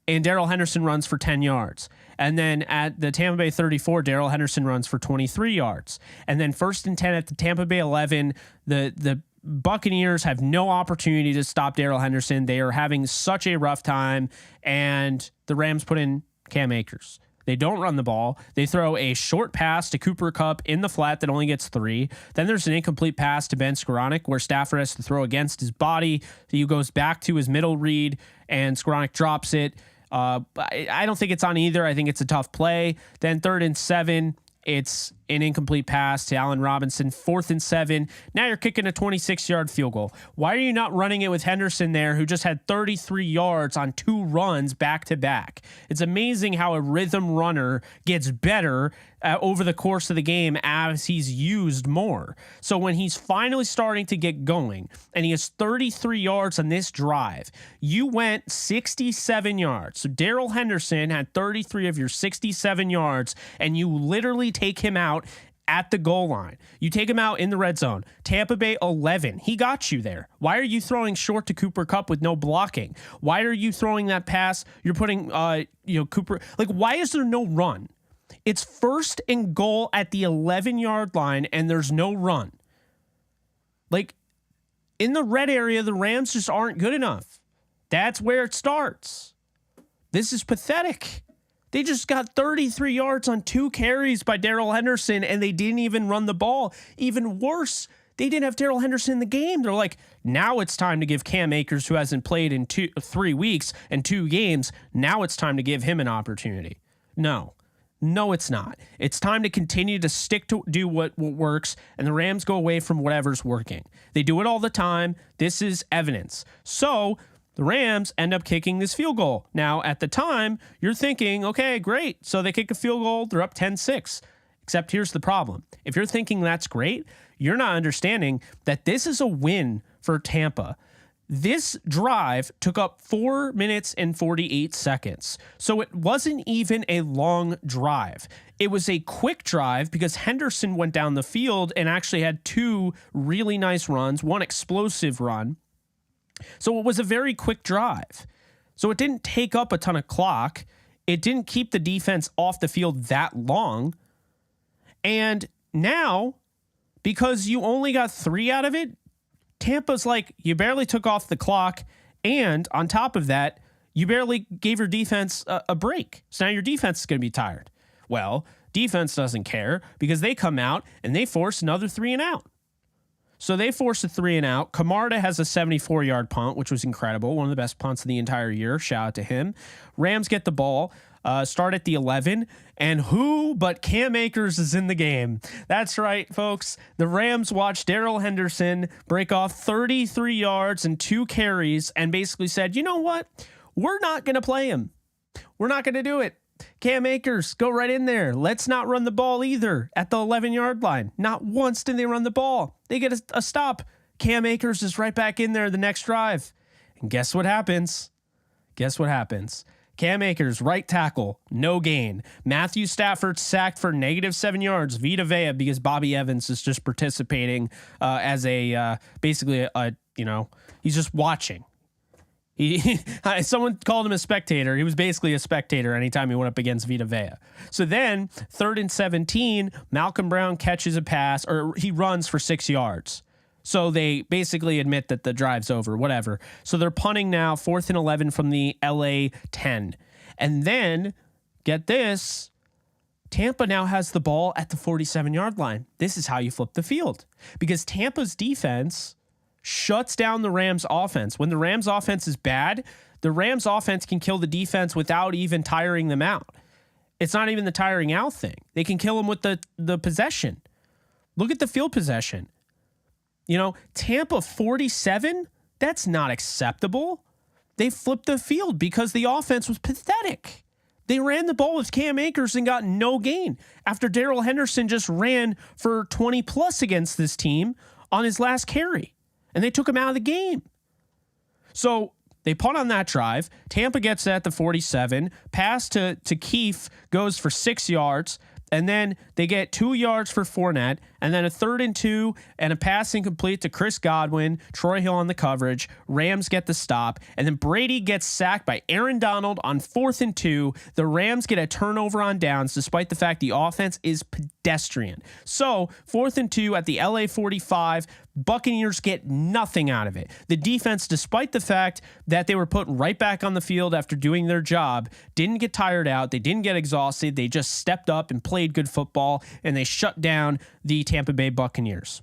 and Darrell Henderson runs for 10 yards. And then at the Tampa Bay 34, Darrell Henderson runs for 23 yards. And then 1st and 10 at the Tampa Bay 11, the Buccaneers have no opportunity to stop Darrell Henderson. They are having such a rough time, and the Rams put in Cam Akers. They don't run the ball. They throw a short pass to Cooper Kupp in the flat that only gets 3. Then there's an incomplete pass to Ben Skoranek where Stafford has to throw against his body. He goes back to his middle read, and Skoranek drops it. I don't think it's on either. I think it's a tough play. Then 3rd and 7, it's an incomplete pass to Allen Robinson. 4th and 7. Now you're kicking a 26-yard field goal. Why are you not running it with Henderson there, who just had 33 yards on 2 runs back to back? It's amazing how a rhythm runner gets better over the course of the game as he's used more. So when he's finally starting to get going and he has 33 yards on this drive, you went 67 yards. So Darrell Henderson had 33 of your 67 yards, and you literally take him out at the goal line. You take him out in the red zone. Tampa Bay 11. He got you there. Why are you throwing short to Cooper Kupp with no blocking? Why are you throwing that pass? You're putting Cooper, like, why is there no run? It's 1st and goal at the 11-yard line, and there's no run. Like, in the red area, the Rams just aren't good enough. That's where it starts. This is pathetic. They just got 33 yards on 2 carries by Darrell Henderson, and they didn't even run the ball. Even worse, they didn't have Darrell Henderson in the game. They're like, now it's time to give Cam Akers, who hasn't played in 3 weeks and 2 games, now it's time to give him an opportunity. No, it's not. It's time to continue to stick to do what works, and the Rams go away from whatever's working. They do it all the time. This is evidence. So the Rams end up kicking this field goal. Now, at the time, you're thinking, okay, great. So they kick a field goal. They're up 10-6. Except here's the problem. If you're thinking that's great, you're not understanding that this is a win for Tampa. This drive took up 4 minutes and 48 seconds. So it wasn't even a long drive. It was a quick drive because Henderson went down the field and actually had 2 really nice runs, 1 explosive run. So it was a very quick drive. So it didn't take up a ton of clock. It didn't keep the defense off the field that long. And now, because you only got 3 out of it, Tampa's like, you barely took off the clock, and on top of that, you barely gave your defense a break. So now your defense is going to be tired. Well, defense doesn't care because they come out and they force another 3-and-out. So they force a 3-and-out. Camarda has a 74-yard punt, which was incredible. One of the best punts of the entire year. Shout out to him. Rams get the ball. Start at the 11, and who but Cam Akers is in the game? That's right, folks. The Rams watched Darrell Henderson break off 33 yards and 2 carries and basically said, you know what? We're not going to play him. We're not going to do it. Cam Akers, go right in there. Let's not run the ball either at the 11-yard line. Not once did they run the ball. They get a stop. Cam Akers is right back in there the next drive. And guess what happens? Cam Akers, right tackle, no gain. Matthew Stafford sacked for -7 yards. Vita Vea because Bobby Evans is just participating as a basically he's just watching. Someone called him a spectator. He was basically a spectator anytime he went up against Vita Vea. So then 3rd and 17, Malcolm Brown catches a pass, or he runs for 6 yards. So they basically admit that the drive's over, whatever. So they're punting now, 4th and 11 from the LA 10. And then, get this, Tampa now has the ball at the 47-yard line. This is how you flip the field. Because Tampa's defense shuts down the Rams offense. When the Rams offense is bad, the Rams offense can kill the defense without even tiring them out. It's not even the tiring out thing. They can kill them with the possession. Look at the field possession. Tampa 47, that's not acceptable. They flipped the field because the offense was pathetic. They ran the ball with Cam Akers and got no gain after Darrell Henderson just ran for 20 plus against this team on his last carry, and they took him out of the game. So they punt on that drive. Tampa gets at the 47. Pass to Keefe goes for 6 yards. And then they get 2 yards for Fournette, and then a 3rd and 2, and a pass incomplete to Chris Godwin, Troy Hill on the coverage. Rams get the stop, and then Brady gets sacked by Aaron Donald on 4th and 2. The Rams get a turnover on downs, despite the fact the offense is pedestrian. So 4th and 2 at the LA 45. Buccaneers get nothing out of it. The defense, despite the fact that they were put right back on the field after doing their job, didn't get tired out. They didn't get exhausted. They just stepped up and played good football, and they shut down the Tampa Bay Buccaneers.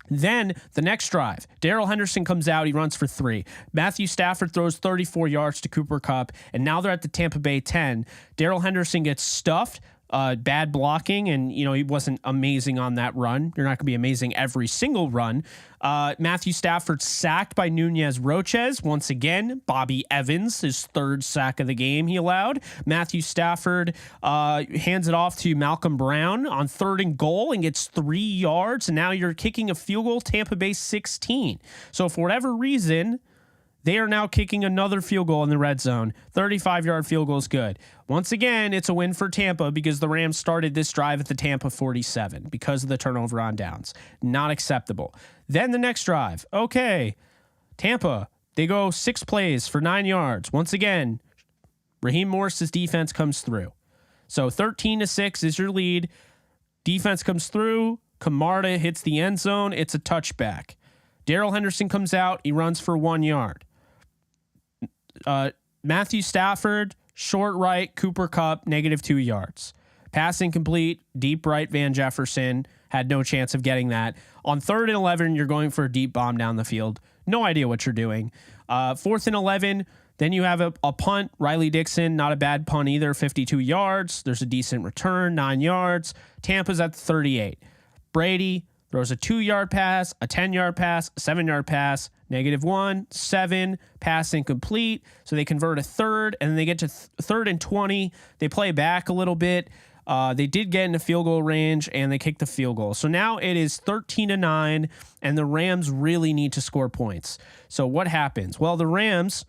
Then the next drive, Darrell Henderson comes out. He runs for 3. Matthew Stafford throws 34 yards to Cooper Kupp, and now they're at the Tampa Bay 10. Darrell Henderson gets stuffed. Bad blocking, and he wasn't amazing on that run. You're not going to be amazing every single run. Matthew Stafford sacked by Nunez Roches. Once again, Bobby Evans, his 3rd sack of the game he allowed. Matthew Stafford hands it off to Malcolm Brown on 3rd and goal and gets 3 yards, and now you're kicking a field goal, Tampa Bay 16. So for whatever reason, they are now kicking another field goal in the red zone. 35-yard field goal is good. Once again, it's a win for Tampa because the Rams started this drive at the Tampa 47 because of the turnover on downs. Not acceptable. Then the next drive. Okay, Tampa, they go 6 plays for 9 yards. Once again, Raheem Morris's defense comes through. So 13-6 is your lead. Defense comes through. Camarda hits the end zone. It's a touchback. Darrell Henderson comes out. He runs for 1 yard. Matthew Stafford, short right, Cooper Kupp, -2 yards. Pass incomplete, deep right, Van Jefferson had no chance of getting that. On 3rd and 11, you're going for a deep bomb down the field. No idea what you're doing. 4th and 11, then you have a punt. Riley Dixon, not a bad punt either, 52 yards. There's a decent return, 9 yards. Tampa's at the 38. Brady throws a 2-yard pass, a 10-yard pass, a 7-yard pass, -1, 7, pass incomplete. So they convert a 3rd, and then they get to 3rd and 20. They play back a little bit. They did get into field goal range, and they kicked the field goal. So now it is 13-9, and the Rams really need to score points. So what happens? Well, the Rams,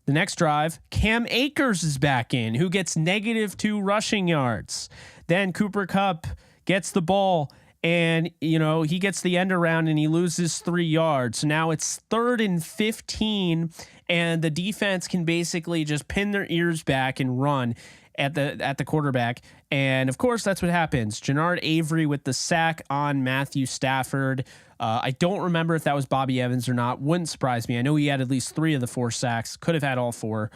the next drive, Cam Akers is back in, who gets -2 rushing yards. Then Cooper Kupp gets the ball, and, he gets the end around and he loses 3 yards. So now it's 3rd and 15, and the defense can basically just pin their ears back and run at the quarterback. And of course, that's what happens. Jannard Avery with the sack on Matthew Stafford. I don't remember if that was Bobby Evans or not. Wouldn't surprise me. I know he had at least 3 of the 4 sacks. Could have had all 4.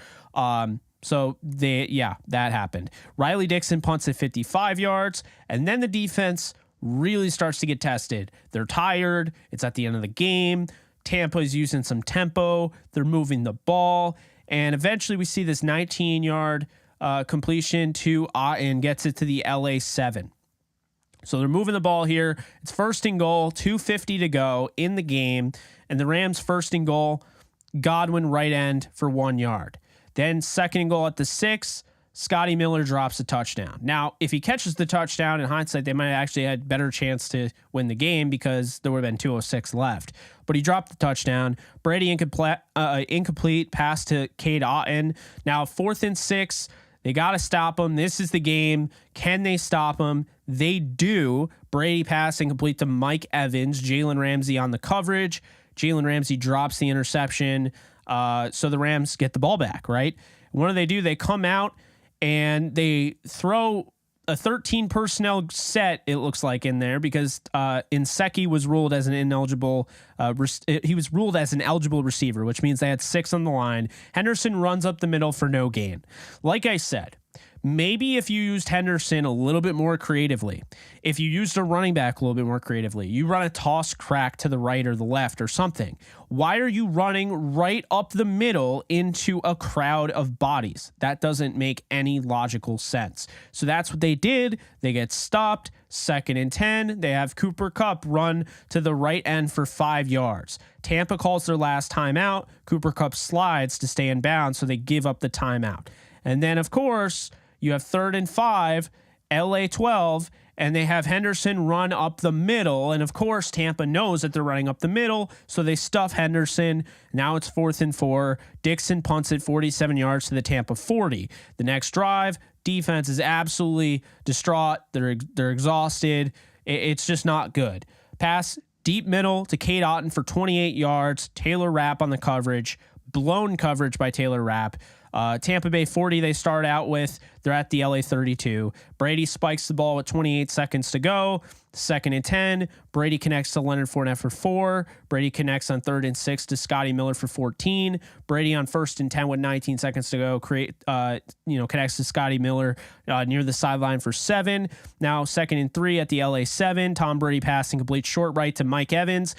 So that happened. Riley Dixon punts at 55 yards, and then the defense really starts to get tested. They're tired. It's at the end of the game. Tampa is using some tempo. They're moving the ball. And eventually we see this 19-yard completion to and gets it to the LA 7. So they're moving the ball here. It's 1st and goal, 2:50 to go in the game. And the Rams 1st and goal, Godwin right end for 1 yard. Then 2nd and goal at the 6. Scotty Miller drops a touchdown. Now, if he catches the touchdown, in hindsight, they might have actually had better chance to win the game because there would have been 2:06 left. But he dropped the touchdown. Brady incomplete pass to Cade Otton. Now, 4th and 6. They got to stop him. This is the game. Can they stop him? They do. Brady pass incomplete to Mike Evans. Jalen Ramsey on the coverage. Jalen Ramsey drops the interception. So the Rams get the ball back, right? What do? They come out and they throw a 13 personnel set, it looks like, in there because Inseki was ruled as an ineligible. He was ruled as an eligible receiver, which means they had 6 on the line. Henderson runs up the middle for no gain. Like I said, maybe if you used Henderson a little bit more creatively, if you used a running back a little bit more creatively, you run a toss crack to the right or the left or something. Why are you running right up the middle into a crowd of bodies? That doesn't make any logical sense. So that's what they did. They get stopped. 2nd and 10. They have Cooper Kupp run to the right end for 5 yards. Tampa calls their last timeout. Cooper Kupp slides to stay in bounds, so they give up the timeout. And then, of course, you have 3rd and 5, LA 12, and they have Henderson run up the middle. And of course, Tampa knows that they're running up the middle, so they stuff Henderson. Now it's 4th and 4. Dixon punts it 47 yards to the Tampa 40. The next drive, defense is absolutely distraught. They're exhausted. It's just not good. Pass deep middle to Cade Otton for 28 yards. Taylor Rapp on the coverage. Blown coverage by Taylor Rapp. Tampa Bay 40 they start out with. They're at the LA 32. Brady spikes the ball with 28 seconds to go. 2nd and 10. Brady connects to Leonard Fournette for 4. Brady connects on 3rd and 6 to Scotty Miller for 14. Brady on 1st and 10 with 19 seconds to go connects to Scotty Miller near the sideline for 7. Now 2nd and 3 at the LA 7. Tom Brady passing complete short right to Mike Evans.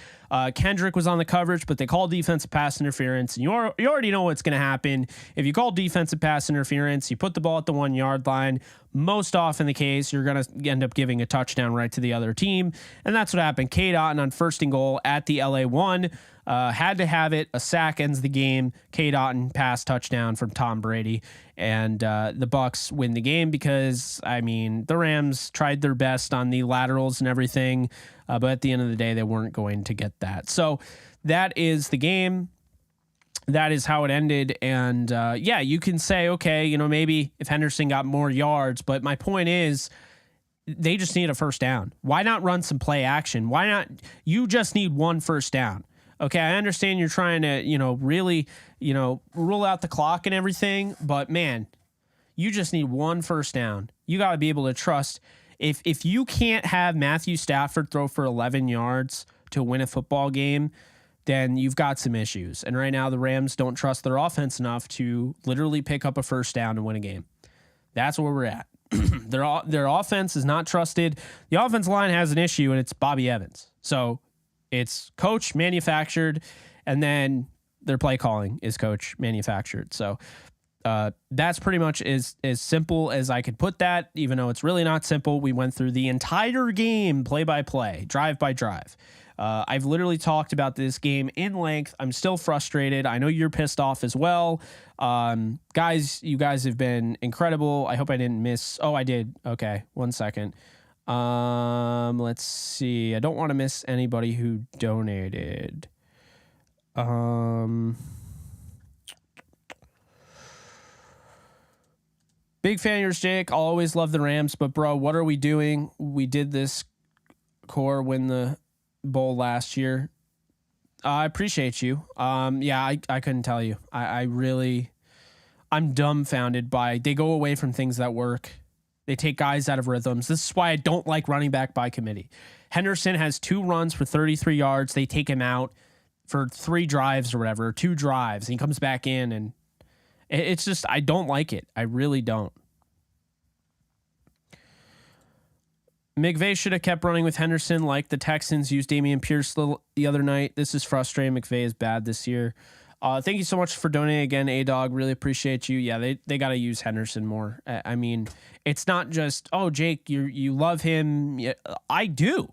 Kendrick was on the coverage, but they called defensive pass interference. And you already know what's going to happen. If you call defensive pass interference, you put the ball at the 1-yard line. Most often the case, you're going to end up giving a touchdown right to the other team. And that's what happened. Cade Otton on 1st and goal at the LA 1. Had to have it. A sack ends the game. Cade Otton pass touchdown from Tom Brady. And the Bucs win the game because, the Rams tried their best on the laterals and everything. But at the end of the day, they weren't going to get that. So that is the game. That is how it ended. And you can say, okay, maybe if Henderson got more yards. But my point is, they just need a first down. Why not run some play action? Why not? You just need 1 first down. Okay, I understand you're trying to, really, rule out the clock and everything. But, man, you just need 1 first down. You got to be able to trust. If you can't have Matthew Stafford throw for 11 yards to win a football game, then you've got some issues. And right now the Rams don't trust their offense enough to literally pick up a first down and win a game. That's where we're at. Their offense is not trusted. The offense line has an issue, and it's Bobby Evans. So it's coach manufactured, and then their play calling is coach manufactured. So that's pretty much as simple as I could put that, even though it's really not simple. We went through the entire game, play by play, drive by drive. I've literally talked about this game in length. I'm still frustrated. I know you're pissed off as well. Guys, you guys have been incredible. I hope I didn't miss. Oh, I did. Okay. 1 second. Let's see. I don't want to miss anybody who donated. Big fan of yours, Jake. I'll always love the Rams, but bro, what are we doing? We did this core win the bowl last year. I appreciate you. I couldn't tell you. I'm dumbfounded by, they go away from things that work. They take guys out of rhythms. This is why I don't like running back by committee. Henderson has 2 runs for 33 yards. They take him out for 3 drives or whatever, 2 drives. And he comes back in, and it's just, I don't like it. I really don't. McVay should have kept running with Henderson like the Texans used Dameon Pierce the other night. This is frustrating. McVay is bad this year. Thank you so much for donating again, A-Dog. Really appreciate you. Yeah, they got to use Henderson more. I mean, it's not just, oh, Jake, you love him. Yeah, I do.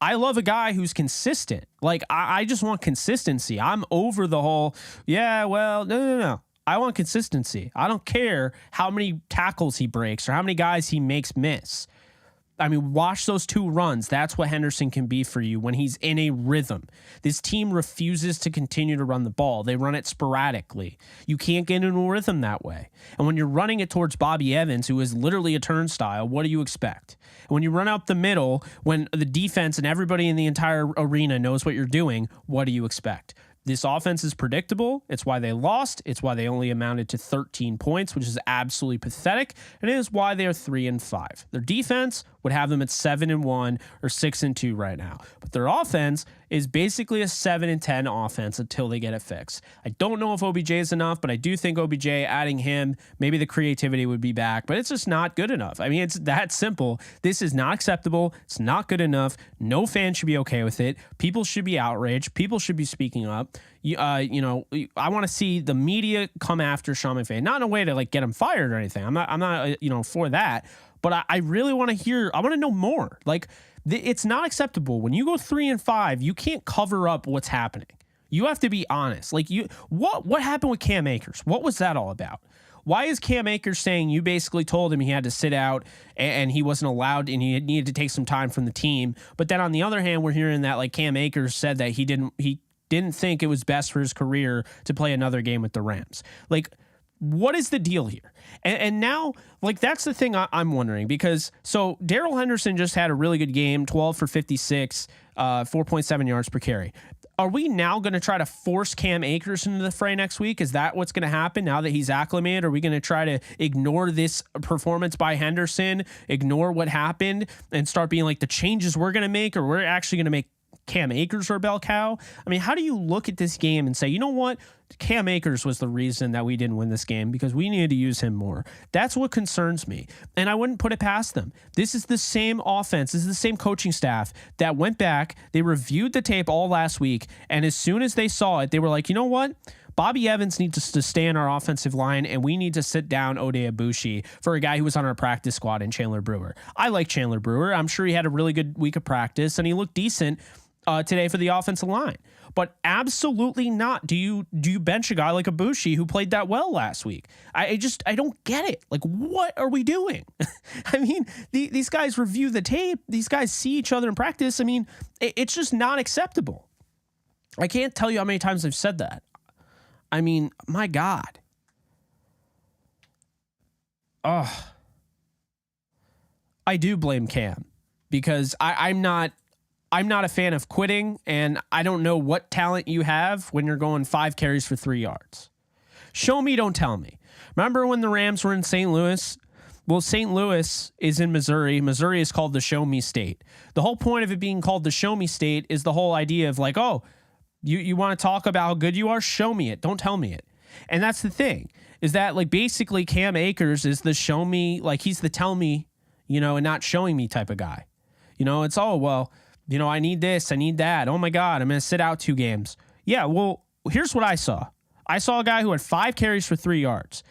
I love a guy who's consistent. Like, I just want consistency. I'm over the whole, no. I want consistency. I don't care how many tackles he breaks or how many guys he makes miss. I mean, watch those 2 runs. That's what Henderson can be for you when he's in a rhythm. This team refuses to continue to run the ball. They run it sporadically. You can't get into a rhythm that way. And when you're running it towards Bobby Evans, who is literally a turnstile, what do you expect? When you run up the middle, when the defense and everybody in the entire arena knows what you're doing, what do you expect? This offense is predictable. It's why they lost. It's why they only amounted to 13 points, which is absolutely pathetic. And it is why they are 3-5. Their defense would have them at 7-1 or 6-2 right now. But their offense is basically a 7-10 offense until they get it fixed. I don't know if OBJ is enough, but I do think OBJ, adding him, maybe the creativity would be back, but it's just not good enough. I mean, it's that simple. This is not acceptable. It's not good enough. No fan should be okay with it. People should be outraged. People should be speaking up. I want to see the media come after Sean McVay, not in a way to like get him fired or anything. I'm not for that. But I really want to hear, I want to know more. Like, it's not acceptable. When you go 3-5, you can't cover up what's happening. You have to be honest. Like, what happened with Cam Akers? What was that all about? Why is Cam Akers saying you basically told him he had to sit out and he wasn't allowed and he needed to take some time from the team? But then on the other hand, we're hearing that like Cam Akers said that he didn't think it was best for his career to play another game with the Rams. Like, what is the deal here? And now, like, that's the thing I'm wondering, because so Darrell Henderson just had a really good game, 12 for 56, 4.7 yards per carry. Are we now going to try to force Cam Akers into the fray next week? Is that what's going to happen now that he's acclimated? Are we going to try to ignore this performance by Henderson, ignore what happened, and start being like the changes we're going to make, or we're actually going to make Cam Akers our bell cow? I mean, how do you look at this game and say, you know what? Cam Akers was the reason that we didn't win this game because we needed to use him more. That's what concerns me. And I wouldn't put it past them. This is the same offense. This is the same coaching staff that went back. They reviewed the tape all last week. And as soon as they saw it, they were like, you know what? Bobby Evans needs to stay on our offensive line, and we need to sit down Oday Abushi for a guy who was on our practice squad in Chandler Brewer. I like Chandler Brewer. I'm sure he had a really good week of practice, and he looked decent today for the offensive line. But absolutely not. Do you bench a guy like Abushi who played that well last week? I don't get it. Like, what are we doing? I mean, these guys review the tape. These guys see each other in practice. I mean, it's just not acceptable. I can't tell you how many times I've said that. I mean, my God. Oh, I do blame Cam because I'm not a fan of quitting, and I don't know what talent you have when you're going 5 carries for 3 yards. Show me, don't tell me. Remember when the Rams were in St. Louis? Well, St. Louis is in Missouri. Missouri is called the Show Me State. The whole point of it being called the Show Me State is the whole idea of like, oh, you want to talk about how good you are? Show me it. Don't tell me it. And that's the thing, is that like basically Cam Akers is the show me, like he's the tell me, and not showing me type of guy. It's, oh, well, I need this, I need that. Oh my God, I'm going to sit out 2 games. Yeah, well, here's what I saw. I saw a guy who had 5 carries for 3 yards.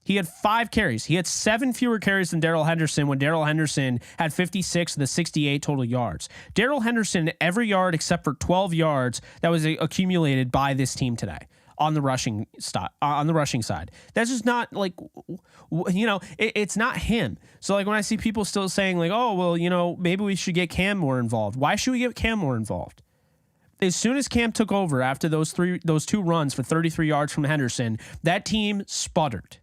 He had 5 carries. He had 7 fewer carries than Darrell Henderson when Darrell Henderson had 56 of the 68 total yards. Darrell Henderson, every yard except for 12 yards that was accumulated by this team today on the rushing side. That's just not like, it's not him. So like when I see people still saying like, oh, well, maybe we should get Cam more involved. Why should we get Cam more involved? As soon as Cam took over after those 2 runs for 33 yards from Henderson, that team sputtered.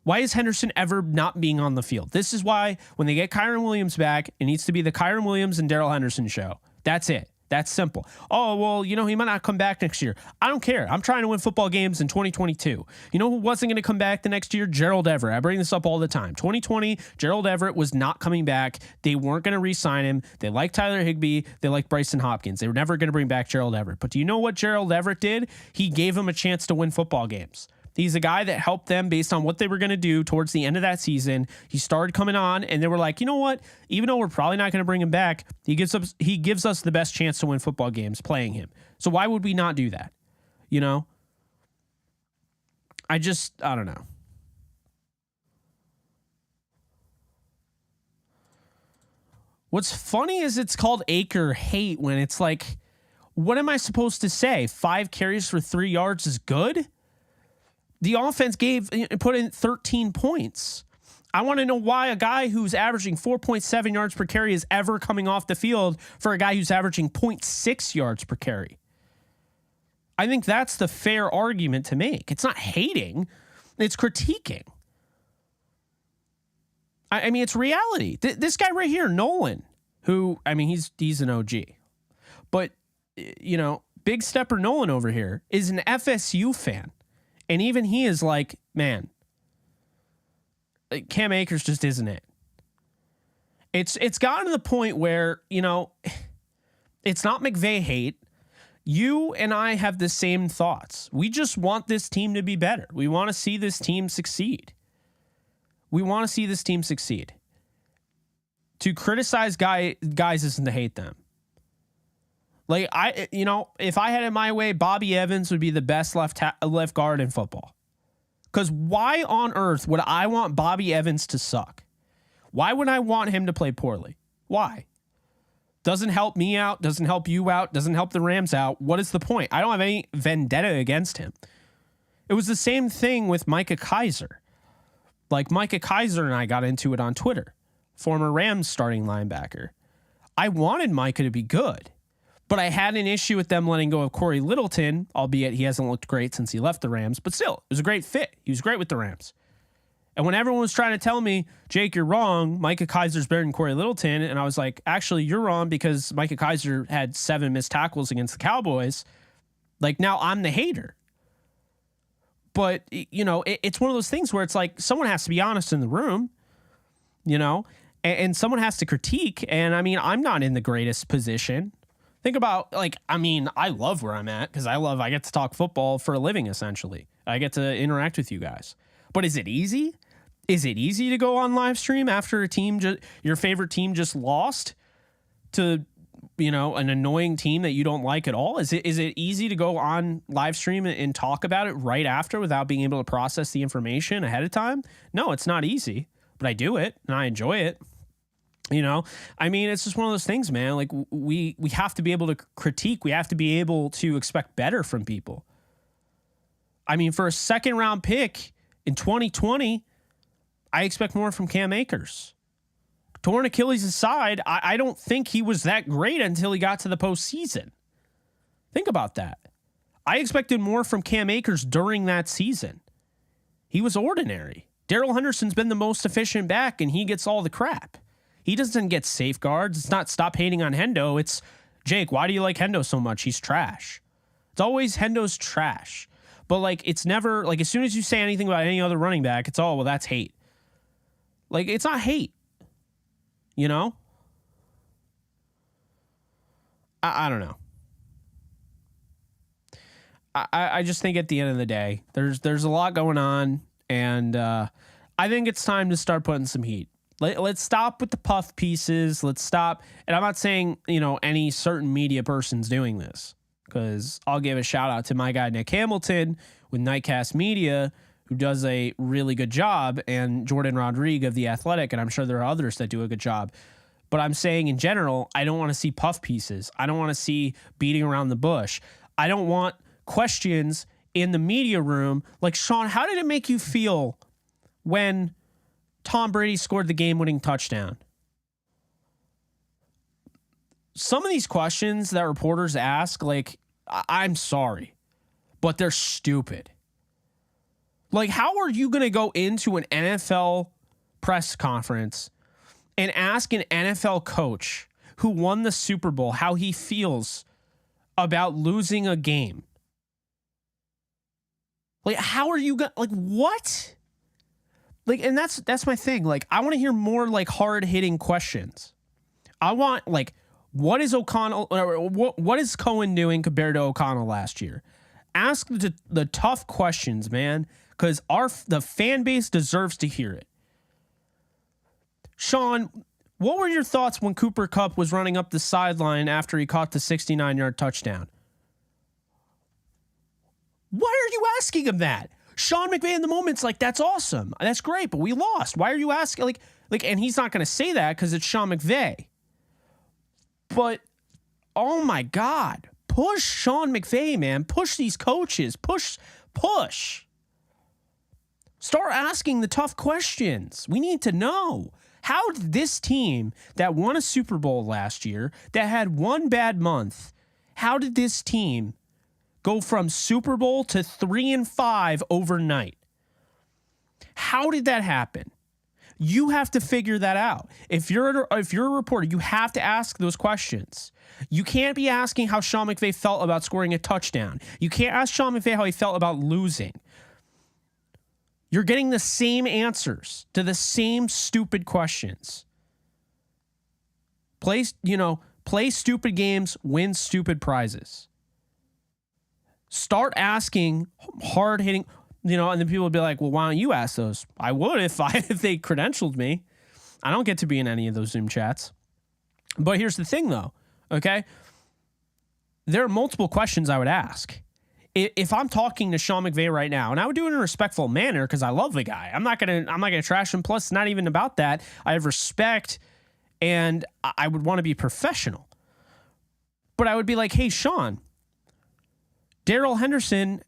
Why is Henderson ever not being on the field? This is why when they get Kyren Williams back, it needs to be the Kyren Williams and Darrell Henderson show. That's it. That's simple. Oh, well, he might not come back next year. I don't care. I'm trying to win football games in 2022. You know who wasn't going to come back the next year? Gerald Everett. I bring this up all the time. 2020, Gerald Everett was not coming back. They weren't going to re-sign him. They liked Tyler Higbee. They liked Bryson Hopkins. They were never going to bring back Gerald Everett. But do you know what Gerald Everett did? He gave him a chance to win football games. He's a guy that helped them based on what they were going to do towards the end of that season. He started coming on, and they were like, you know what? Even though we're probably not going to bring him back, he gives us the best chance to win football games playing him. So why would we not do that? I don't know. What's funny is it's called Aker hate when it's like, what am I supposed to say? 5 carries for 3 yards is good? The offense put in 13 points. I want to know why a guy who's averaging 4.7 yards per carry is ever coming off the field for a guy who's averaging 0.6 yards per carry. I think that's the fair argument to make. It's not hating, it's critiquing. I mean, it's reality. This guy right here, Nolan, who, I mean, he's an OG. But, you know, Big Stepper Nolan over here is an FSU fan. And even he is like, man, Cam Akers just isn't it. It's gotten to the point where, you know, it's not McVay hate. You and I have the same thoughts. We just want this team to be better. We want to see this team succeed. To criticize guys isn't to hate them. Like, if I had it my way, Bobby Evans would be the best left guard in football. Because why on earth would I want Bobby Evans to suck? Why would I want him to play poorly? Why? Doesn't help me out, doesn't help you out, doesn't help the Rams out. What is the point? I don't have any vendetta against him. It was the same thing with Micah Kiser. Like, Micah Kiser and I got into it on Twitter. Former Rams starting linebacker. I wanted Micah to be good. But I had an issue with them letting go of Corey Littleton, albeit he hasn't looked great since he left the Rams. But still, it was a great fit. He was great with the Rams. And when everyone was trying to tell me, Jake, you're wrong, Micah Kiser's better than Corey Littleton, and I was like, actually, you're wrong because Micah Kiser had 7 missed tackles against the Cowboys. Like, now I'm the hater. But, you know, it's one of those things where it's like someone has to be honest in the room, you know, and someone has to critique. And, I mean, I'm not in the greatest position. Think about, like, I mean, I love where I'm at because I get to talk football for a living, essentially. I get to interact with you guys. But is it easy? Is it easy to go on live stream after a team, your favorite team just lost to, you know, an annoying team that you don't like at all? Is it easy to go on live stream and talk about it right after without being able to process the information ahead of time? No, it's not easy, but I do it and I enjoy it. You know, I mean, it's just one of those things, man. Like, we have to be able to critique. We have to be able to expect better from people. I mean, for a second round pick in 2020, I expect more from Cam Akers. Torn Achilles aside, I don't think he was that great until he got to the postseason. Think about that. I expected more from Cam Akers during that season. He was ordinary. Darrell Henderson's been the most efficient back, and he gets all the crap. He doesn't get safeguards. It's not stop hating on Hendo. It's, Jake, why do you like Hendo so much? He's trash. It's always Hendo's trash. But, like, it's never, like, as soon as you say anything about any other running back, it's all, well, that's hate. Like, it's not hate. You know? I don't know. I just think at the end of the day, there's a lot going on, and I think it's time to start putting some heat. Let's stop with the puff pieces. Let's stop. And I'm not saying, you know, any certain media person's doing this, because I'll give a shout out to my guy, Nick Hamilton with Nightcast Media, who does a really good job, and Jordan Rodrigue of The Athletic. And I'm sure there are others that do a good job. But I'm saying in general, I don't want to see puff pieces. I don't want to see beating around the bush. I don't want questions in the media room. Like, Sean, how did it make you feel when Tom Brady scored the game-winning touchdown? Some of these questions that reporters ask, like, I'm sorry, but they're stupid. Like, how are you going to go into an NFL press conference and ask an NFL coach who won the Super Bowl how he feels about losing a game? Like, how are you going to, like, what? Like, and that's my thing. Like, I want to hear more, like, hard-hitting questions. I want, like, what is O'Connell, or what is Cohen doing compared to O'Connell last year? Ask the tough questions, man, because the fan base deserves to hear it. Sean, what were your thoughts when Cooper Kupp was running up the sideline after he caught the 69-yard touchdown? Why are you asking him that? Sean McVay in the moment's like, that's awesome. That's great, but we lost. Why are you asking? Like, and he's not going to say that because it's Sean McVay. But, oh my God, push Sean McVay, man. Push these coaches. Push. Start asking the tough questions. We need to know. How did this team that won a Super Bowl last year, that had one bad month, how did this team go from Super Bowl to 3-5 overnight? How did that happen? You have to figure that out. If you're a reporter, you have to ask those questions. You can't be asking how Sean McVay felt about scoring a touchdown. You can't ask Sean McVay how he felt about losing. You're getting the same answers to the same stupid questions. Play stupid games, win stupid prizes. Start asking hard-hitting, and then people would be like, well, why don't you ask those? I would if they credentialed me. I don't get to be in any of those Zoom chats. But here's the thing, though, okay? There are multiple questions I would ask. If I'm talking to Sean McVay right now, and I would do it in a respectful manner because I love the guy. I'm not gonna trash him. Plus, it's not even about that. I have respect, and I would want to be professional. But I would be like, hey, Sean, Darrell Henderson,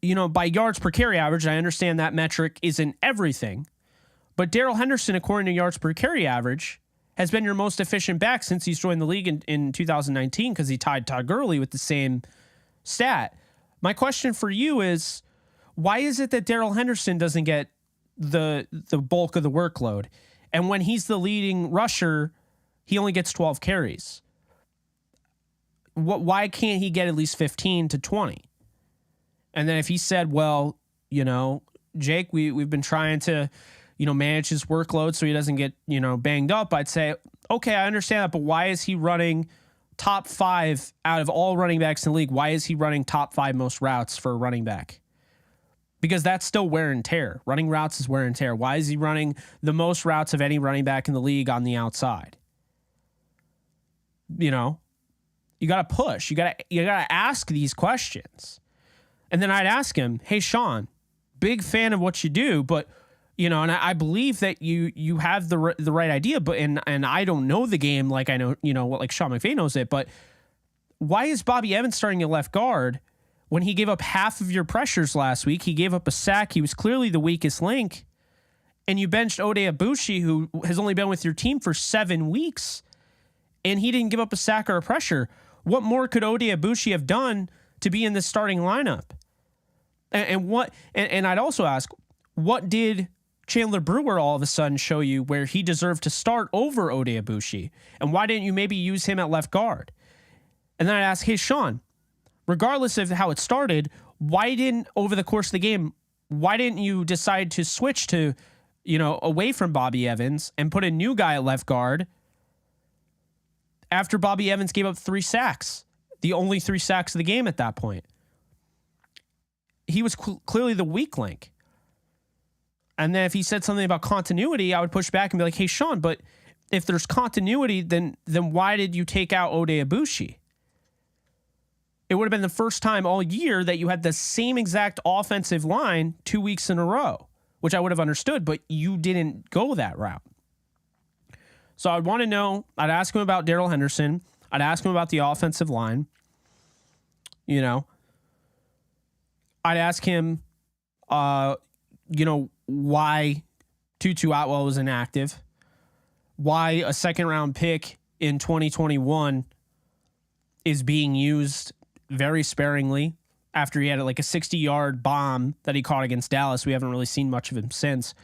by yards per carry average, I understand that metric isn't everything, but Darrell Henderson, according to yards per carry average, has been your most efficient back since he's joined the league in 2019 because he tied Todd Gurley with the same stat. My question for you is, why is it that Darrell Henderson doesn't get the bulk of the workload? And when he's the leading rusher, he only gets 12 carries. Why can't he get at least 15 to 20? And then if he said, well, Jake, we've been trying to, manage his workload so he doesn't get, banged up, I'd say, okay, I understand that, but why is he running top 5 out of all running backs in the league? Why is he running top 5 most routes for a running back? Because that's still wear and tear. Running routes is wear and tear. Why is he running the most routes of any running back in the league on the outside? You got to push. You got to ask these questions. And then I'd ask him, hey, Sean, big fan of what you do, but, and I believe that you have the right idea, but and I don't know the game like I know, like Sean McVay knows it, but why is Bobby Evans starting at left guard when he gave up half of your pressures last week? He gave up a sack. He was clearly the weakest link. And you benched Abushi, who has only been with your team for 7 weeks, and he didn't give up a sack or a pressure. What more could Abushi have done to be in the starting lineup? And I'd also ask, what did Chandler Brewer all of a sudden show you where he deserved to start over Abushi? And why didn't you maybe use him at left guard? And then I'd ask, hey, Sean, regardless of how it started, why didn't you decide to switch to, away from Bobby Evans and put a new guy at left guard after Bobby Evans gave up 3 sacks, the only 3 sacks of the game at that point? He was clearly the weak link. And then if he said something about continuity, I would push back and be like, hey, Sean, but if there's continuity, then why did you take out Abushi? It would have been the first time all year that you had the same exact offensive line 2 weeks in a row, which I would have understood, but you didn't go that route. So I'd want to know, I'd ask him about Darrell Henderson. I'd ask him about the offensive line. I'd ask him, why Tutu Atwell was inactive, why a second-round pick in 2021 is being used very sparingly after he had like a 60-yard bomb that he caught against Dallas. We haven't really seen much of him since.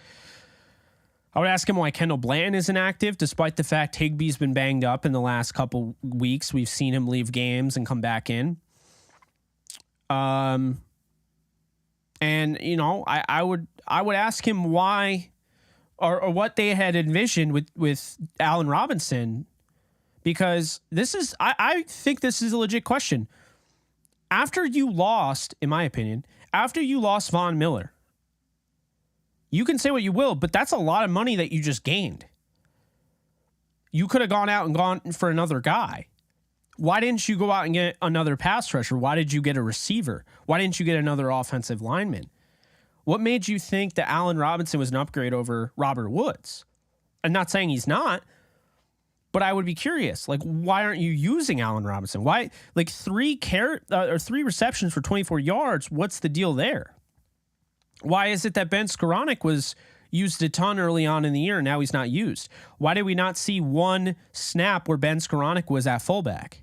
I would ask him why Kendall Blanton is inactive, despite the fact Higbee's been banged up in the last couple weeks. We've seen him leave games and come back in. And I would ask him why or what they had envisioned with Allen Robinson, because I think this is a legit question. After you lost, in my opinion, Von Miller, you can say what you will, but that's a lot of money that you just gained. You could have gone out and gone for another guy. Why didn't you go out and get another pass rusher? Why did you get a receiver? Why didn't you get another offensive lineman? What made you think that Allen Robinson was an upgrade over Robert Woods? I'm not saying he's not, but I would be curious. Like, why aren't you using Allen Robinson? Why, like, 3 receptions for 24 yards? What's the deal there? Why is it that Ben Skoranek was used a ton early on in the year and now he's not used? Why did we not see one snap where Ben Skoranek was at fullback?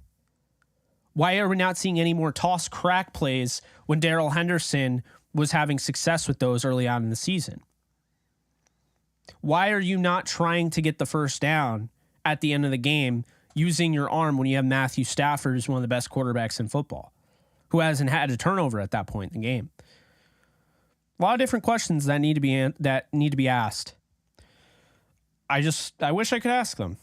Why are we not seeing any more toss crack plays when Darrell Henderson was having success with those early on in the season? Why are you not trying to get the first down at the end of the game using your arm when you have Matthew Stafford, who's one of the best quarterbacks in football, who hasn't had a turnover at that point in the game? A lot of different questions that need to be asked. I wish I could ask them.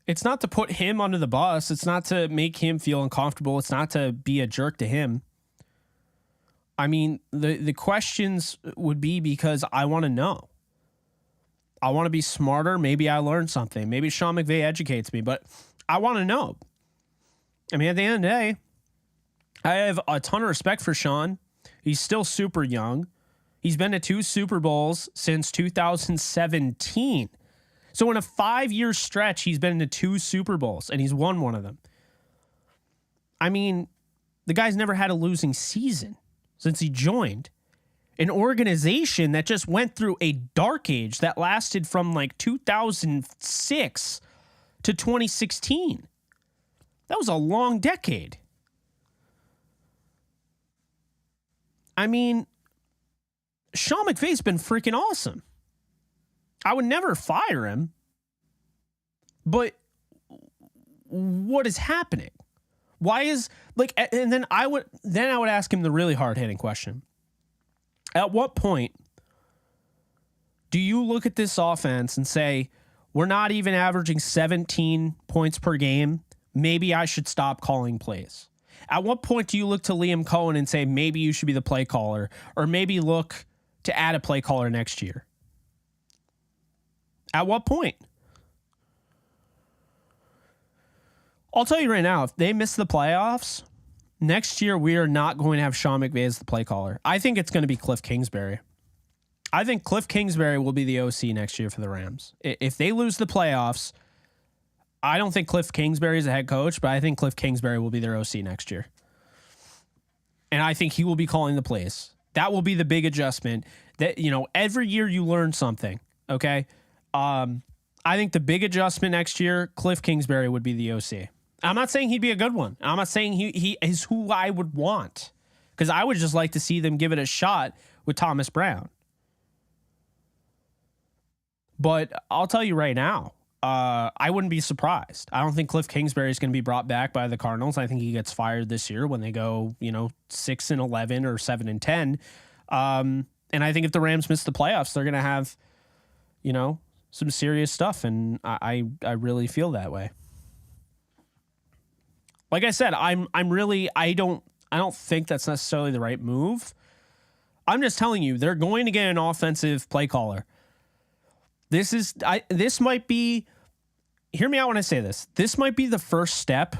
It's not to put him under the bus. It's not to make him feel uncomfortable. It's not to be a jerk to him. I mean, the questions would be because I want to know. I want to be smarter. Maybe I learned something. Maybe Sean McVay educates me, but I want to know. I mean, at the end of the day, I have a ton of respect for Sean. He's still super young. He's been to 2 Super Bowls since 2017. So in a 5-year stretch, he's been to 2 Super Bowls, and he's won one of them. I mean, the guy's never had a losing season since he joined an organization that just went through a dark age that lasted from like 2006 to 2016. That was a long decade. I mean, Sean McVay's been freaking awesome. I would never fire him. But what is happening? Why is and then I would ask him the really hard-hitting question. At what point do you look at this offense and say, we're not even averaging 17 points per game? Maybe I should stop calling plays. At what point do you look to Liam Cohen and say, maybe you should be the play caller, or maybe look to add a play caller next year? At what point? I'll tell you right now, if they miss the playoffs, next year we are not going to have Sean McVay as the play caller. I think it's going to be Cliff Kingsbury. I think Cliff Kingsbury will be the OC next year for the Rams. If they lose the playoffs, I don't think Cliff Kingsbury is the head coach, but I think Cliff Kingsbury will be their OC next year. And I think he will be calling the plays. That will be the big adjustment. That, every year you learn something, okay? I think the big adjustment next year, Cliff Kingsbury would be the OC. I'm not saying he'd be a good one. I'm not saying he is who I would want, because I would just like to see them give it a shot with Thomas Brown. But I'll tell you right now, I wouldn't be surprised. I don't think Cliff Kingsbury is going to be brought back by the Cardinals. I think he gets fired this year when they go, 6-11 or 7-10. And I think if the Rams miss the playoffs, they're going to have, some serious stuff. And I really feel that way. Like I said, I don't think that's necessarily the right move. I'm just telling you, they're going to get an offensive play caller. This might be, hear me out when I say this. This might be the first step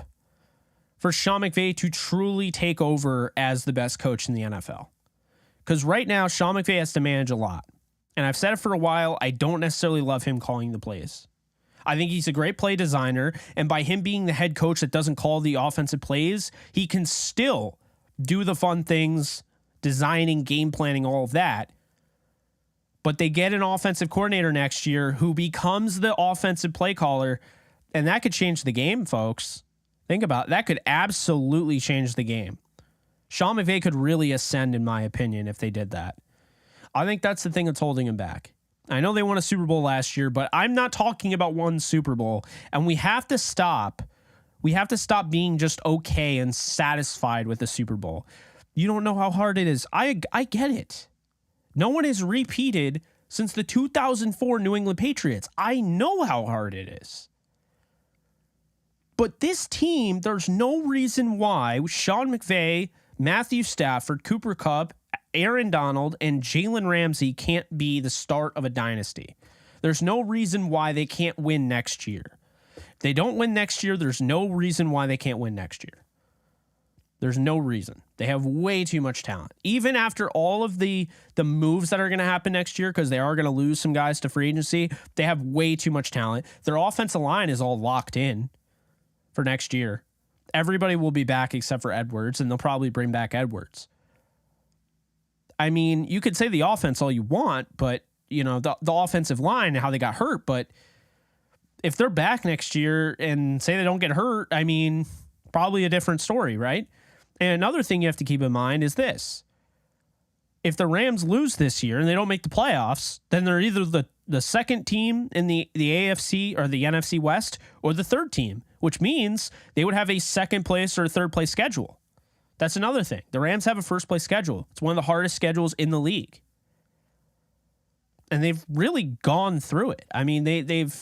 for Sean McVay to truly take over as the best coach in the NFL. Because right now, Sean McVay has to manage a lot. And I've said it for a while, I don't necessarily love him calling the plays. I think he's a great play designer, and by him being the head coach that doesn't call the offensive plays, he can still do the fun things, designing, game planning, all of that. But they get an offensive coordinator next year who becomes the offensive play caller, and that could change the game, folks. Think about it. That could absolutely change the game. Sean McVay could really ascend, in my opinion, if they did that. I think that's the thing that's holding him back. I know they won a Super Bowl last year, but I'm not talking about one Super Bowl, and we have to stop. We have to stop being just okay and satisfied with the Super Bowl. You don't know how hard it is. I get it. No one has repeated since the 2004 New England Patriots. I know how hard it is. But this team, there's no reason why Sean McVay, Matthew Stafford, Cooper Kupp, Aaron Donald, and Jalen Ramsey can't be the start of a dynasty. There's no reason why they can't win next year. If they don't win next year, there's no reason why they can't win next year. There's no reason. They have way too much talent. Even after all of the moves that are going to happen next year, because they are going to lose some guys to free agency, they have way too much talent. Their offensive line is all locked in for next year. Everybody will be back except for Edwards, and they'll probably bring back Edwards. I mean, you could say the offense all you want, but, you know, the offensive line and how they got hurt. But if they're back next year and say they don't get hurt, I mean, probably a different story, right? And another thing you have to keep in mind is this. If the Rams lose this year and they don't make the playoffs, then they're either the second team in the AFC or the NFC West or the third team, which means they would have a second place or a third place schedule. That's another thing. The Rams have a first place schedule. It's one of the hardest schedules in the league. And they've really gone through it. I mean, they've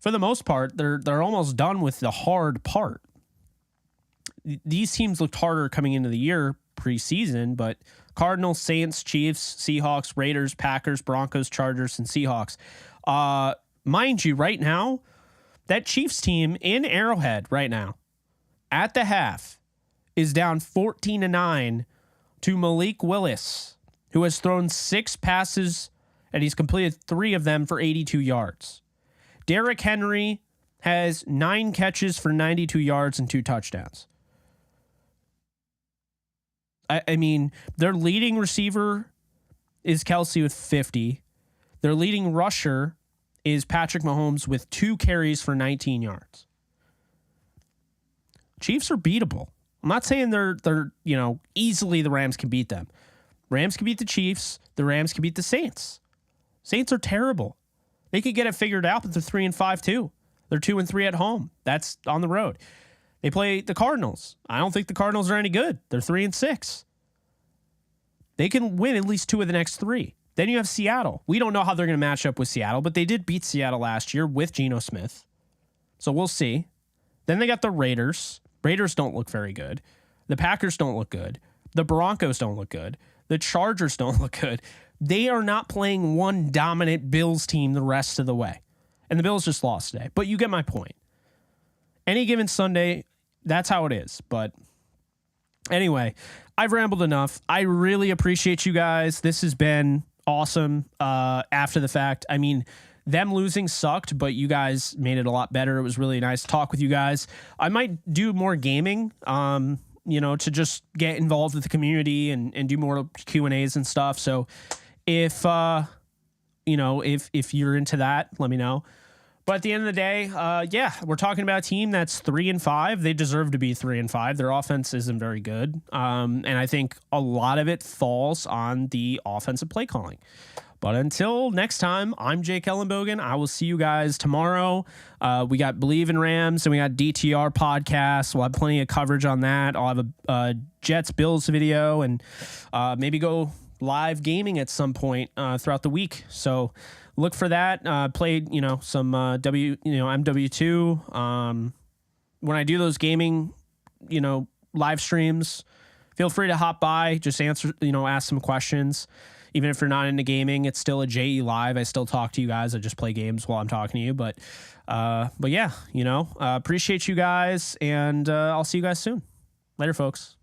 for the most part, they're almost done with the hard part. These teams looked harder coming into the year preseason, but Cardinals, Saints, Chiefs, Seahawks, Raiders, Packers, Broncos, Chargers, and Seahawks. Mind you, right now, that Chiefs team in Arrowhead right now, at the half, is down 14-9 to Malik Willis, who has thrown 6 passes, and he's completed 3 of them for 82 yards. Derrick Henry has 9 catches for 92 yards and 2 touchdowns. I mean, their leading receiver is Kelsey with 50. Their leading rusher is Patrick Mahomes with 2 carries for 19 yards. Chiefs are beatable. I'm not saying they're easily the Rams can beat them. Rams can beat the Chiefs. The Rams can beat the Saints. Saints are terrible. They could get it figured out, but they're 3-5 too. They're 2-3 at home. That's on the road. They play the Cardinals. I don't think the Cardinals are any good. They're 3-6. They can win at least 2 of the next 3. Then you have Seattle. We don't know how they're going to match up with Seattle, but they did beat Seattle last year with Geno Smith. So we'll see. Then they got the Raiders. Raiders don't look very good. The Packers don't look good. The Broncos don't look good. The Chargers don't look good. They are not playing one dominant Bills team the rest of the way. And the Bills just lost today. But you get my point. Any given Sunday, that's how it is. But anyway, I've rambled enough. I really appreciate you guys. This has been awesome after the fact. I mean, them losing sucked, but you guys made it a lot better. It was really nice to talk with you guys. I might do more gaming, to just get involved with the community and do more Q&As and stuff. So if you're into that, let me know. But at the end of the day, we're talking about a team that's 3-5. They deserve to be 3-5. Their offense isn't very good. And I think a lot of it falls on the offensive play calling. But until next time, I'm Jake Ellenbogen. I will see you guys tomorrow. We got Believe in Rams and we got DTR podcast. We'll have plenty of coverage on that. I'll have a Jets Bills video and maybe go live gaming at some point throughout the week. So look for that. Played, some MW2. When I do those gaming, live streams, feel free to hop by, just answer, ask some questions. Even if you're not into gaming, it's still a JE Live. I still talk to you guys. I just play games while I'm talking to you. But yeah, appreciate you guys, and I'll see you guys soon. Later, folks.